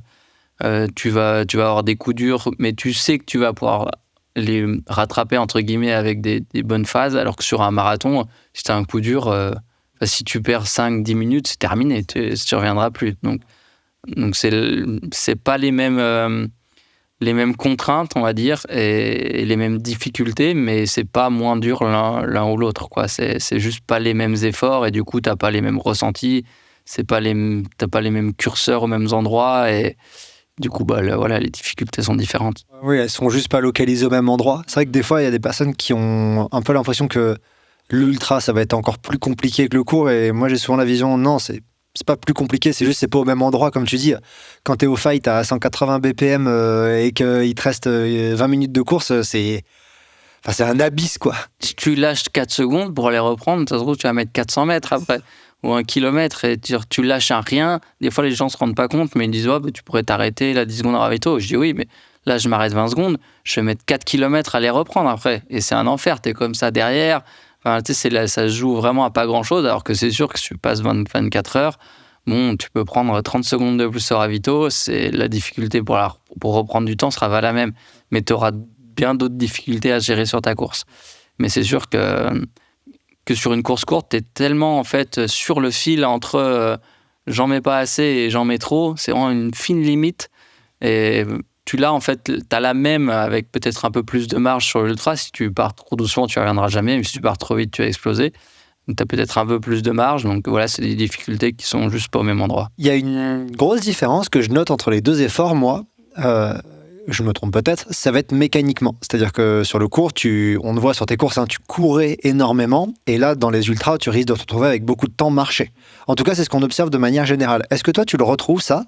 Tu vas avoir des coups durs, mais tu sais que tu vas pouvoir les rattraper, entre guillemets, avec des bonnes phases, alors que sur un marathon, si tu as un coup dur, si tu perds 5-10 minutes, c'est terminé, tu ne reviendras plus. Donc c'est pas les mêmes contraintes, on va dire, et les mêmes difficultés, mais c'est pas moins dur l'un ou l'autre, quoi. C'est juste pas les mêmes efforts, et du coup, t'as pas les mêmes ressentis, t'as pas les mêmes curseurs aux mêmes endroits, et du coup, les difficultés sont différentes. Oui, elles sont juste pas localisées au même endroit. C'est vrai que des fois, il y a des personnes qui ont un peu l'impression que l'ultra, ça va être encore plus compliqué que le court, et moi, j'ai souvent la vision, non, c'est pas plus compliqué, c'est juste c'est pas au même endroit, comme tu dis. Quand t'es au fight à 180 BPM et qu'il te reste 20 minutes de course, c'est un abysse, quoi. Si tu lâches 4 secondes pour aller reprendre, ça se trouve, tu vas mettre 400 mètres après, ou 1 kilomètre, et tu lâches un rien. Des fois, les gens se rendent pas compte, mais ils disent, tu pourrais t'arrêter là 10 secondes ravito. Je dis oui, mais là, je m'arrête 20 secondes, je vais mettre 4 kilomètres à les reprendre après. Et c'est un enfer, t'es comme ça derrière. Enfin, tu sais, ça se joue vraiment à pas grand-chose, alors que c'est sûr que si tu passes 24 heures, tu peux prendre 30 secondes de plus au ravito, c'est la difficulté pour reprendre du temps sera pas la même. Mais tu auras bien d'autres difficultés à gérer sur ta course. Mais c'est sûr que sur une course courte, tu es tellement en fait sur le fil entre j'en mets pas assez et j'en mets trop, c'est vraiment une fine limite. Et tu l'as en fait, t'as la même avec peut-être un peu plus de marge sur l'ultra. Si tu pars trop doucement, tu ne reviendras jamais. Mais si tu pars trop vite, tu vas exploser. Donc, tu as peut-être un peu plus de marge. Donc voilà, c'est des difficultés qui sont juste pas au même endroit. Il y a une grosse différence que je note entre les deux efforts, moi. Je me trompe peut-être, ça va être mécaniquement. C'est-à-dire que sur le court, on te voit sur tes courses, tu courais énormément. Et là, dans les ultras, tu risques de te retrouver avec beaucoup de temps marché. En tout cas, c'est ce qu'on observe de manière générale. Est-ce que toi, tu le retrouves, ça ?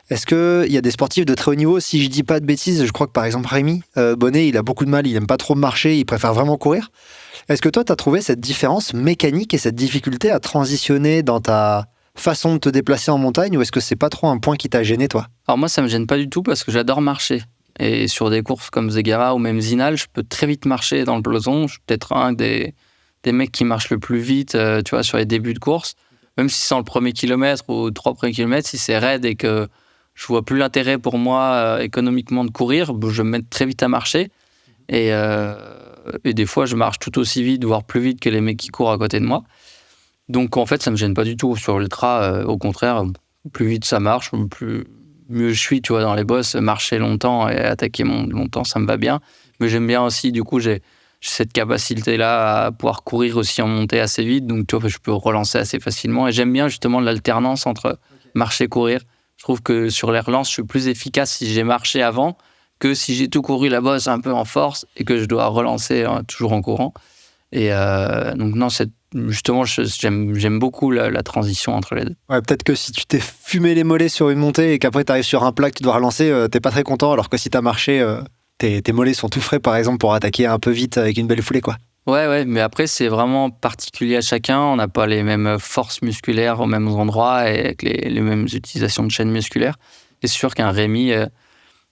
Est-ce qu'il y a des sportifs de très haut niveau? Si je dis pas de bêtises, je crois que par exemple Rémi Bonnet, il a beaucoup de mal, il aime pas trop marcher, il préfère vraiment courir. Est-ce que toi, tu as trouvé cette différence mécanique et cette difficulté à transitionner dans ta façon de te déplacer en montagne, ou est-ce que c'est pas trop un point qui t'a gêné, toi? Alors moi, ça me gêne pas du tout parce que j'adore marcher. Et sur des courses comme Zegara ou même Zinal, je peux très vite marcher dans le peloton. Je suis peut-être un des mecs qui marche le plus vite, tu vois, sur les débuts de course. Même si c'est dans le premier kilomètre ou 3 premiers kilomètres, si c'est raide et que je vois plus l'intérêt pour moi économiquement de courir, je me mets très vite à marcher. Et des fois, je marche tout aussi vite, voire plus vite que les mecs qui courent à côté de moi. Donc, en fait, ça me gêne pas du tout. Sur l'ultra, au contraire, plus vite ça marche, mieux je suis, tu vois, dans les bosses. Marcher longtemps et attaquer longtemps, ça me va bien. Mais j'aime bien aussi, du coup, j'ai cette capacité-là à pouvoir courir aussi en montée assez vite. Donc, tu vois, je peux relancer assez facilement. Et j'aime bien justement l'alternance entre marcher et courir. Je trouve que sur les relances, je suis plus efficace si j'ai marché avant que si j'ai tout couru la bosse un peu en force et que je dois relancer toujours en courant. Et donc non, justement, j'aime beaucoup la transition entre les deux. Ouais, peut-être que si tu t'es fumé les mollets sur une montée et qu'après tu arrives sur un plat que tu dois relancer, t'es pas très content, alors que si t'as marché, tes mollets sont tout frais, par exemple, pour attaquer un peu vite avec une belle foulée, quoi. Ouais, mais après, c'est vraiment particulier à chacun. On n'a pas les mêmes forces musculaires aux mêmes endroits et avec les mêmes utilisations de chaînes musculaires. Et c'est sûr qu'un Rémi,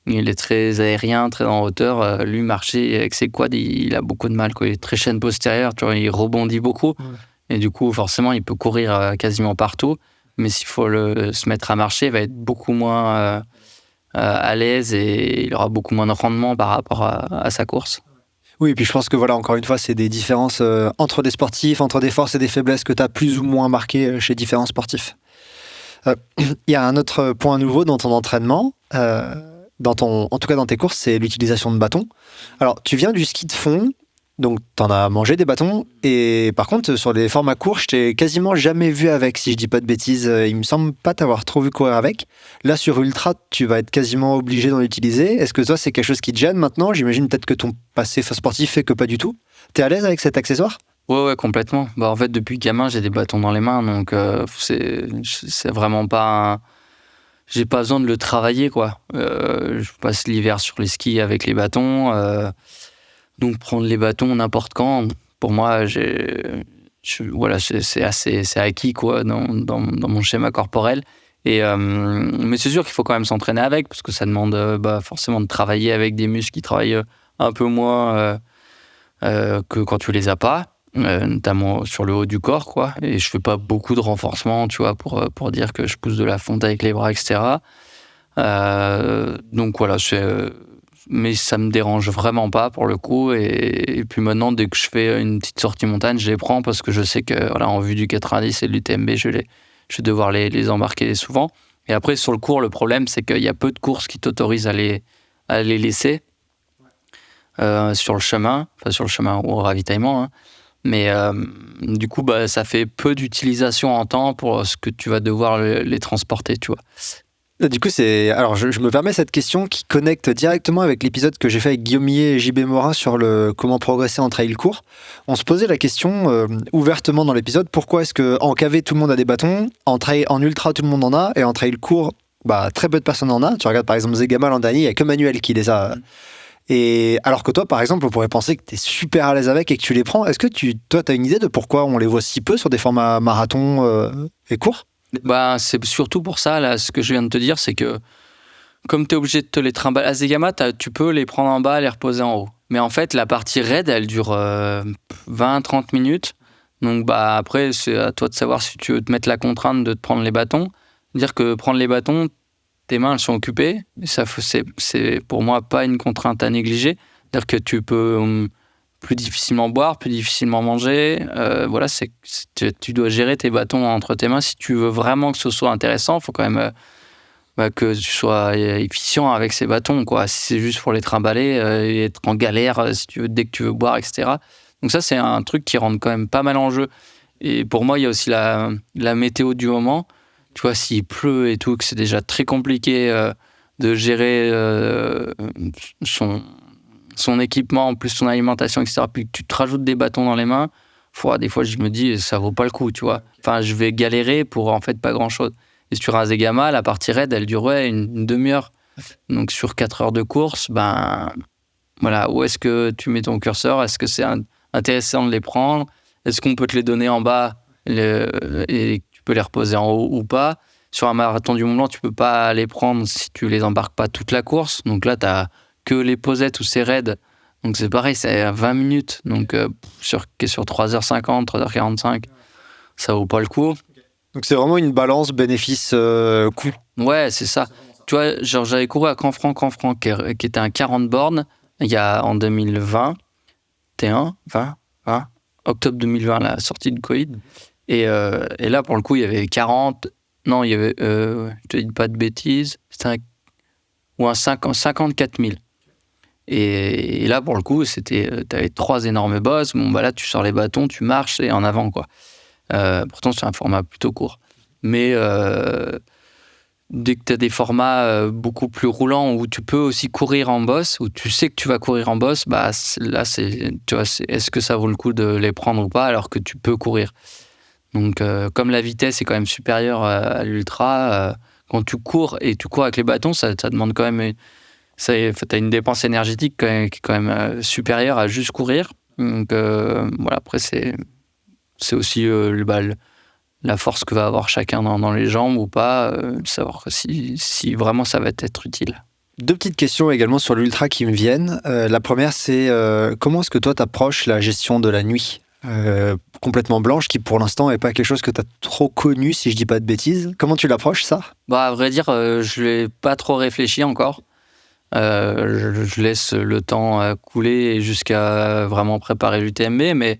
il est très aérien, très en hauteur. Lui, marcher avec ses quads, il a beaucoup de mal, quoi. Il est très chaîne postérieure, tu vois, il rebondit beaucoup. Ouais. Et du coup, forcément, il peut courir quasiment partout. Mais s'il faut se mettre à marcher, il va être beaucoup moins à l'aise et il aura beaucoup moins de rendement par rapport à sa course. Oui, et puis je pense que voilà, encore une fois, c'est des différences entre des sportifs, entre des forces et des faiblesses que tu as plus ou moins marquées chez différents sportifs. Il y a un autre point nouveau dans ton entraînement, en tout cas dans tes courses, c'est l'utilisation de bâtons. Alors, tu viens du ski de fond, Donc, t'en as mangé des bâtons. Et par contre, sur les formats courts, je t'ai quasiment jamais vu avec, si je dis pas de bêtises. Il me semble pas t'avoir trop vu courir avec. Là, sur Ultra, tu vas être quasiment obligé d'en utiliser. Est-ce que toi, c'est quelque chose qui te gêne maintenant? J'imagine peut-être que ton passé sportif fait que pas du tout. T'es à l'aise avec cet accessoire? Ouais, complètement. En fait, depuis gamin, j'ai des bâtons dans les mains, donc c'est vraiment pas. J'ai pas besoin de le travailler, quoi. Je passe l'hiver sur les skis avec les bâtons. Donc prendre les bâtons n'importe quand, pour moi, voilà, c'est acquis, quoi, dans mon schéma corporel. Mais c'est sûr qu'il faut quand même s'entraîner avec, parce que ça demande forcément de travailler avec des muscles qui travaillent un peu moins que quand tu les as pas, notamment sur le haut du corps, quoi. Et je fais pas beaucoup de renforcement, tu vois, pour dire que je pousse de la fonte avec les bras, etc. Donc voilà, mais ça me dérange vraiment pas pour le coup. Et puis maintenant, dès que je fais une petite sortie montagne, je les prends parce que je sais que voilà, en vue du 90 et de l'UTMB, je vais devoir les embarquer souvent. Et après, sur le cours, le problème, c'est qu'il y a peu de courses qui t'autorisent à les laisser sur le chemin ou au ravitaillement. Hein. Mais du coup, ça fait peu d'utilisation en temps pour ce que tu vas devoir les transporter, tu vois. Du coup, alors, je me permets cette question qui connecte directement avec l'épisode que j'ai fait avec Guillaume Millet et JB Morin sur le comment progresser en trail court. On se posait la question ouvertement dans l'épisode, pourquoi est-ce qu'en KV, tout le monde a des bâtons, en ultra, tout le monde en a, et en trail court, très peu de personnes en a. Tu regardes par exemple Zegama l'an dernier, il n'y a que Manuel qui les a. Et alors que toi, par exemple, on pourrait penser que tu es super à l'aise avec et que tu les prends. Est-ce que toi, tu as une idée de pourquoi on les voit si peu sur des formats marathon et courts? C'est surtout pour ça, là, ce que je viens de te dire, c'est que comme tu es obligé de te les trimballer à Zegama, tu peux les prendre en bas, les reposer en haut. Mais en fait, la partie raid, elle dure 20-30 minutes. Donc après, c'est à toi de savoir si tu veux te mettre la contrainte de te prendre les bâtons. Dire que prendre les bâtons, tes mains elles sont occupées. Et ça, c'est pour moi pas une contrainte à négliger. C'est-à-dire que tu peux plus difficilement boire, plus difficilement manger. Voilà, tu dois gérer tes bâtons entre tes mains. Si tu veux vraiment que ce soit intéressant, il faut quand même que tu sois efficient avec ces bâtons, quoi. Si c'est juste pour les trimballer et être en galère dès que tu veux boire, etc. Donc ça, c'est un truc qui rentre quand même pas mal en jeu. Et pour moi, il y a aussi la météo du moment. Tu vois, s'il pleut et tout, que c'est déjà très compliqué de gérer son équipement, en plus son alimentation, etc. Puis que tu te rajoutes des bâtons dans les mains, des fois, je me dis, ça vaut pas le coup, tu vois. Enfin, je vais galérer pour en fait pas grand-chose. Et sur un Zegama, la partie raid, elle dure une demi-heure. Donc sur 4 heures de course, voilà, où est-ce que tu mets ton curseur? Est-ce que c'est intéressant de les prendre? Est-ce qu'on peut te les donner en bas et tu peux les reposer en haut ou pas? Sur un marathon du Mont Blanc, tu peux pas les prendre si tu les embarques pas toute la course. Donc là, tu as que les posettes ou c'est raids. Donc c'est pareil, c'est à 20 minutes. Donc sur 3h50, 3h45, ça vaut pas le coup. Donc c'est vraiment une balance bénéfice-coût. Ouais, c'est ça. Tu vois, genre j'avais couru à Canfranc, qui était un 40 bornes, en 2020, octobre 2020, la sortie de Covid. Et là, pour le coup, il y avait 40, non, il y avait, je te dis pas de bêtises, c'était 54 000. Et là, pour le coup, t'avais 3 énormes bosses. Là, tu sors les bâtons, tu marches et en avant, quoi. Pourtant, c'est un format plutôt court. Mais dès que tu as des formats beaucoup plus roulants où tu peux aussi courir en bosse, où tu sais que tu vas courir en bosse, là, tu vois, est-ce que ça vaut le coup de les prendre ou pas alors que tu peux courir? Donc, comme la vitesse est quand même supérieure à l'ultra, quand tu cours et tu cours avec les bâtons, ça demande quand même... Tu as une dépense énergétique qui est quand même supérieure à juste courir. Donc, voilà, après, c'est aussi la force que va avoir chacun dans les jambes ou pas, savoir si vraiment ça va être utile. 2 petites questions également sur l'ultra qui me viennent. La première, c'est comment est-ce que toi t'approches la gestion de la nuit complètement blanche, qui pour l'instant n'est pas quelque chose que tu as trop connu, si je dis pas de bêtises. Comment tu l'approches, ça? À vrai dire, je l'ai pas trop réfléchi encore. Je laisse le temps couler jusqu'à vraiment préparer l'UTMB, mais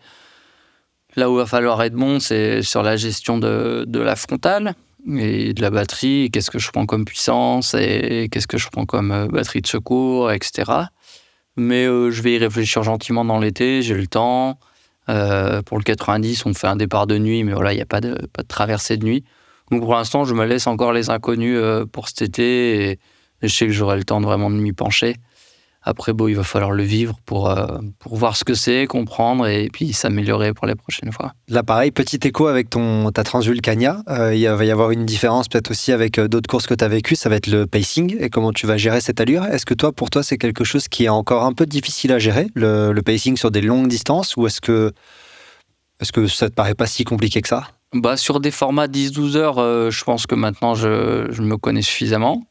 là où il va falloir être bon, c'est sur la gestion de la frontale et de la batterie. Qu'est-ce que je prends comme puissance et qu'est-ce que je prends comme batterie de secours, etc. Mais je vais y réfléchir gentiment dans l'été, j'ai le temps. Pour le 90, on fait un départ de nuit, mais voilà, il n'y a pas de traversée de nuit. Donc pour l'instant, je me laisse encore les inconnus pour cet été et je sais que j'aurai le temps de vraiment de m'y pencher. Après, il va falloir le vivre pour voir ce que c'est, comprendre et puis s'améliorer pour les prochaines fois. Là, pareil, petit écho avec ta Transvulcania. Il va y avoir une différence peut-être aussi avec d'autres courses que tu as vécues. Ça va être le pacing et comment tu vas gérer cette allure. Est-ce que pour toi, c'est quelque chose qui est encore un peu difficile à gérer, le pacing sur des longues distances, ou est-ce que ça te paraît pas si compliqué que ça ? Sur des formats 10-12 heures, je pense que maintenant, je me connais suffisamment.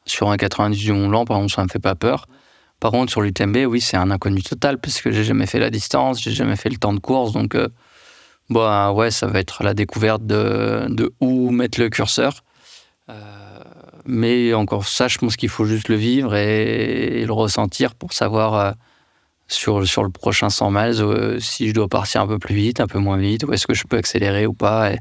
Sur un 90 du Mont Blanc, par exemple, ça ne me fait pas peur. Par contre, sur l'UTMB, oui, c'est un inconnu total parce que j'ai jamais fait la distance, j'ai jamais fait le temps de course. Donc, ça va être la découverte de où mettre le curseur. Mais encore ça, je pense qu'il faut juste le vivre et le ressentir pour savoir sur le prochain 100 miles si je dois partir un peu plus vite, un peu moins vite, ou est-ce que je peux accélérer ou pas.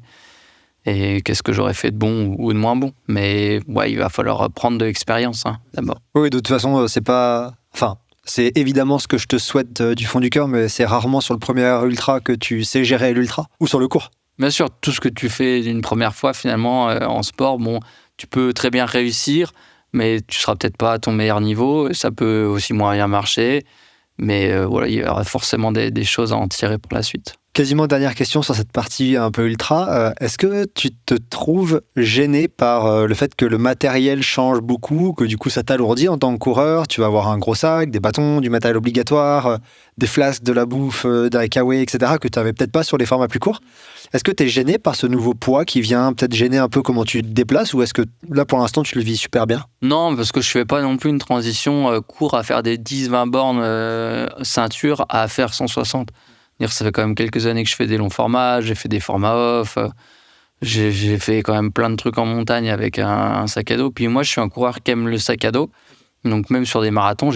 Et qu'est-ce que j'aurais fait de bon ou de moins bon. Mais il va falloir prendre de l'expérience d'abord. Oui, de toute façon, c'est évidemment ce que je te souhaite du fond du cœur, mais c'est rarement sur le premier ultra que tu sais gérer l'ultra, ou sur le court. Bien sûr, tout ce que tu fais d'une première fois, finalement, en sport, tu peux très bien réussir, mais tu seras peut-être pas à ton meilleur niveau. Ça peut aussi moins bien marcher. Mais il y aura forcément des choses à en tirer pour la suite. Quasiment dernière question sur cette partie un peu ultra. Est-ce que tu te trouves gêné par le fait que le matériel change beaucoup, que du coup ça t'alourdit en tant que coureur? Tu vas avoir un gros sac, des bâtons, du matériel obligatoire, des flasques, de la bouffe, d'un kawaii, etc. que tu n'avais peut-être pas sur les formats plus courts. Est-ce que tu es gêné par ce nouveau poids qui vient peut-être gêner un peu comment tu te déplaces, ou est-ce que là pour l'instant tu le vis super bien? Non, parce que je fais pas non plus une transition court à faire des 10-20 bornes ceinture à faire 160. Ça fait quand même quelques années que je fais des longs formats, j'ai fait des formats off, j'ai fait quand même plein de trucs en montagne avec un sac à dos. Puis moi, je suis un coureur qui aime le sac à dos. Donc même sur des marathons,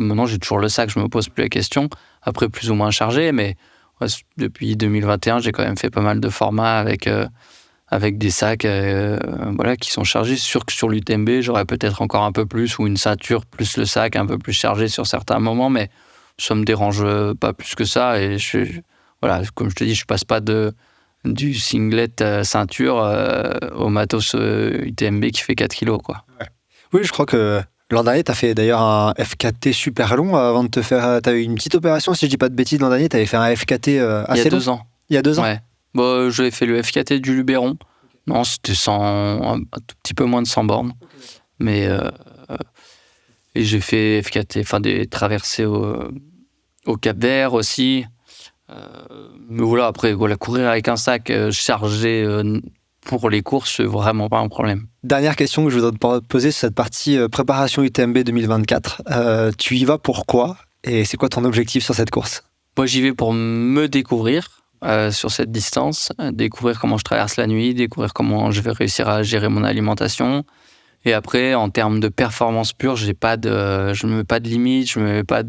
maintenant j'ai toujours le sac, je me pose plus la question. Après, plus ou moins chargé, mais depuis 2021, j'ai quand même fait pas mal de formats avec des sacs qui sont chargés. Sûr que sur l'UTMB, j'aurais peut-être encore un peu plus, ou une ceinture plus le sac un peu plus chargé sur certains moments, mais ça me dérange pas plus que ça. Et comme je te dis, je passe pas du singlet ceinture au matos UTMB qui fait 4 kilos, quoi. Ouais. Oui, je crois que l'an dernier, tu as fait d'ailleurs un FKT super long avant de te faire. Tu as eu une petite opération, si je dis pas de bêtises, l'an dernier, tu avais fait un FKT assez long. Il y a 2 ans. Ouais. J'avais fait le FKT du Luberon. Non, c'était un tout petit peu moins de 100 bornes. Mais. Et j'ai fait FKT, des traversées au Cap-Vert aussi. Mais après, courir avec un sac chargé pour les courses, c'est vraiment pas un problème. Dernière question que je voudrais te poser sur cette partie préparation UTMB 2024. Tu y vas pourquoi? Et c'est quoi ton objectif sur cette course? Moi, j'y vais pour me découvrir sur cette distance, découvrir comment je traverse la nuit, découvrir comment je vais réussir à gérer mon alimentation. Et après, en termes de performance pure, je ne me mets pas de limite, je ne me mets pas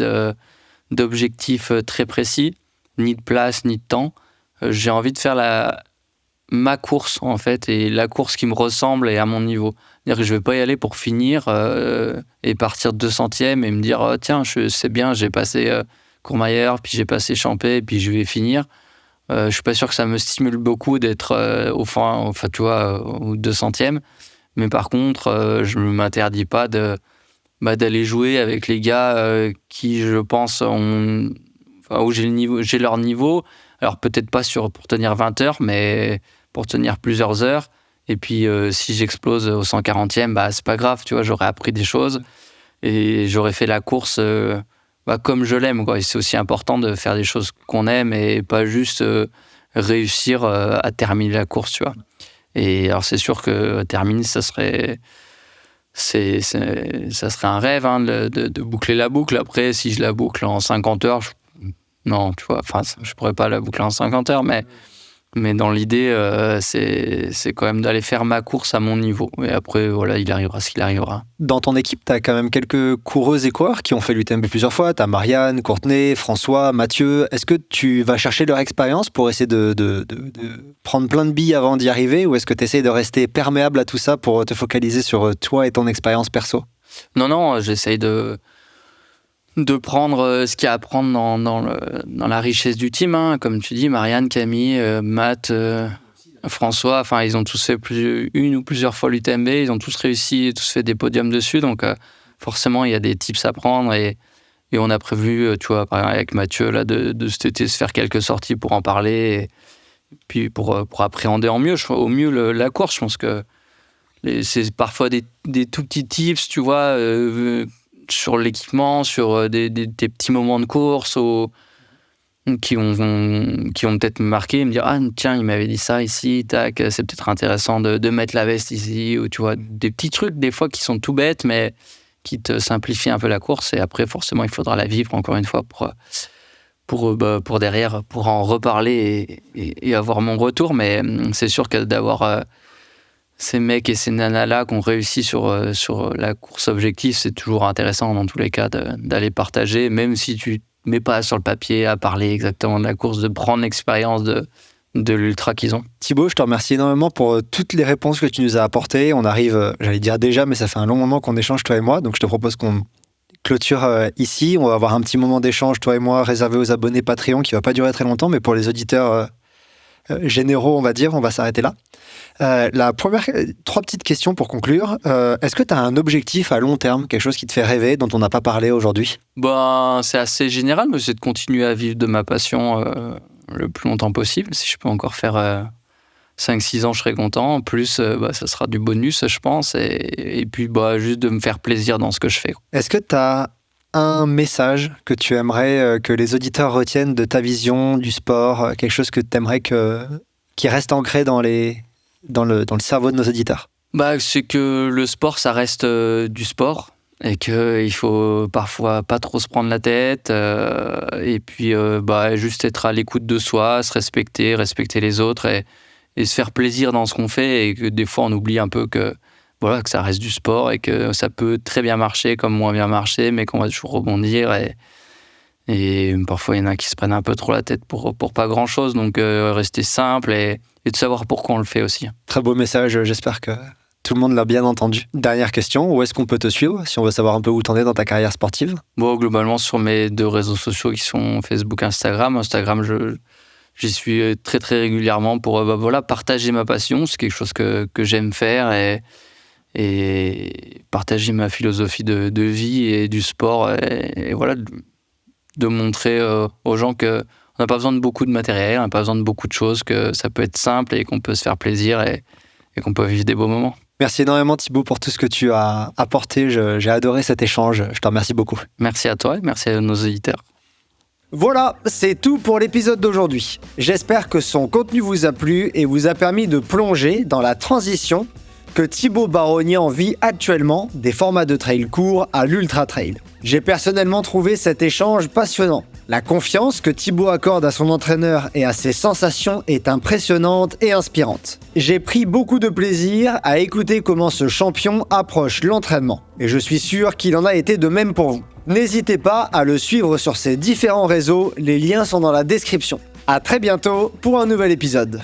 d'objectif très précis, ni de place, ni de temps. J'ai envie de faire ma course, en fait, et la course qui me ressemble et à mon niveau. C'est-à-dire que je ne vais pas y aller pour finir et partir 200e et me dire tiens, c'est bien, j'ai passé Courmayeur, puis j'ai passé Champé, puis je vais finir. Je ne suis pas sûr que ça me stimule beaucoup d'être au 200e. Mais par contre, je ne m'interdis pas d'aller jouer avec les gars qui, je pense, où j'ai leur niveau. Alors peut-être pas pour tenir 20 heures, mais pour tenir plusieurs heures. Et puis si j'explose au 140e, c'est pas grave, tu vois, j'aurais appris des choses et j'aurais fait la course comme je l'aime, quoi. Et c'est aussi important de faire des choses qu'on aime et pas juste réussir à terminer la course, tu vois. Et alors c'est sûr que terminer, ça serait un rêve de boucler la boucle. Après, si je la boucle en 50 heures, non, tu vois, je pourrais pas la boucler en 50 heures, mais dans l'idée, c'est quand même d'aller faire ma course à mon niveau. Et après, il arrivera ce qu'il arrivera. Dans ton équipe, tu as quand même quelques coureuses et coureurs qui ont fait l'UTMB plusieurs fois. Tu as Marianne, Courtenay, François, Mathieu. Est-ce que tu vas chercher leur expérience pour essayer de prendre plein de billes avant d'y arriver, ou est-ce que tu essaies de rester perméable à tout ça pour te focaliser sur toi et ton expérience perso? Non, j'essaye de de prendre ce qu'il y a à prendre dans la richesse du team, hein. Comme tu dis, Marianne, Camille, Matt, François, enfin ils ont tous fait une ou plusieurs fois l'UTMB, ils ont tous réussi, tous fait des podiums dessus, donc forcément il y a des tips à prendre et on a prévu, tu vois, par exemple avec Mathieu là, de cet été se faire quelques sorties pour en parler et puis pour appréhender au mieux la course. Je pense que c'est parfois des tout petits tips, tu vois, sur l'équipement, sur des petits moments de course qui ont peut-être marqué et me dire ah tiens il m'avait dit ça ici, tac, c'est peut-être intéressant de mettre la veste ici, ou tu vois des petits trucs des fois qui sont tout bêtes mais qui te simplifient un peu la course, et après forcément il faudra la vivre encore une fois pour derrière pour en reparler et avoir mon retour. Mais c'est sûr que d'avoir ces mecs et ces nanas là qui ont réussi sur la course objectif, c'est toujours intéressant dans tous les cas d'aller partager, même si tu mets pas sur le papier à parler exactement de la course, de prendre l'expérience de l'ultra qu'ils ont. Thibaut, je te remercie énormément pour toutes les réponses que tu nous as apportées. On arrive, j'allais dire déjà, mais ça fait un long moment qu'on échange, toi et moi, donc je te propose qu'on clôture ici. On va avoir un petit moment d'échange, toi et moi, réservé aux abonnés Patreon, qui va pas durer très longtemps, mais pour les auditeurs généraux, on va dire, on va s'arrêter là. La première, 3 petites questions pour conclure. Est-ce que tu as un objectif à long terme, quelque chose qui te fait rêver, dont on n'a pas parlé aujourd'hui ? C'est assez général, mais c'est de continuer à vivre de ma passion le plus longtemps possible. Si je peux encore faire 5-6 ans, je serai content. En plus, ça sera du bonus, je pense. Et puis, juste de me faire plaisir dans ce que je fais. Est-ce que tu as un message que tu aimerais que les auditeurs retiennent de ta vision du sport, quelque chose que tu aimerais qui reste ancré dans le cerveau de nos auditeurs ? C'est que le sport, ça reste du sport et qu'il faut parfois pas trop se prendre la tête et puis juste être à l'écoute de soi, se respecter les autres et se faire plaisir dans ce qu'on fait, et que des fois on oublie un peu que ça reste du sport et que ça peut très bien marcher comme moins bien marcher, mais qu'on va toujours rebondir et parfois il y en a qui se prennent un peu trop la tête pour pas grand chose, donc rester simple et de savoir pourquoi on le fait aussi. Très beau message, j'espère que tout le monde l'a bien entendu. Dernière question, où est-ce qu'on peut te suivre si on veut savoir un peu où t'en es dans ta carrière sportive ? Globalement sur mes 2 réseaux sociaux qui sont Facebook, Instagram. J'y suis très très régulièrement pour partager ma passion, c'est quelque chose que j'aime faire et partager ma philosophie de vie et du sport et de montrer aux gens qu'on n'a pas besoin de beaucoup de matériel, on n'a pas besoin de beaucoup de choses, que ça peut être simple et qu'on peut se faire plaisir et qu'on peut vivre des beaux moments. Merci énormément Thibaut pour tout ce que tu as apporté, j'ai adoré cet échange, je te remercie beaucoup. Merci à toi et merci à nos auditeurs. Voilà, c'est tout pour l'épisode d'aujourd'hui. J'espère que son contenu vous a plu et vous a permis de plonger dans la transition que Thibaut Barognan vit actuellement des formats de trail courts à l'ultra trail. J'ai personnellement trouvé cet échange passionnant. La confiance que Thibaut accorde à son entraîneur et à ses sensations est impressionnante et inspirante. J'ai pris beaucoup de plaisir à écouter comment ce champion approche l'entraînement. Et je suis sûr qu'il en a été de même pour vous. N'hésitez pas à le suivre sur ses différents réseaux, les liens sont dans la description. À très bientôt pour un nouvel épisode.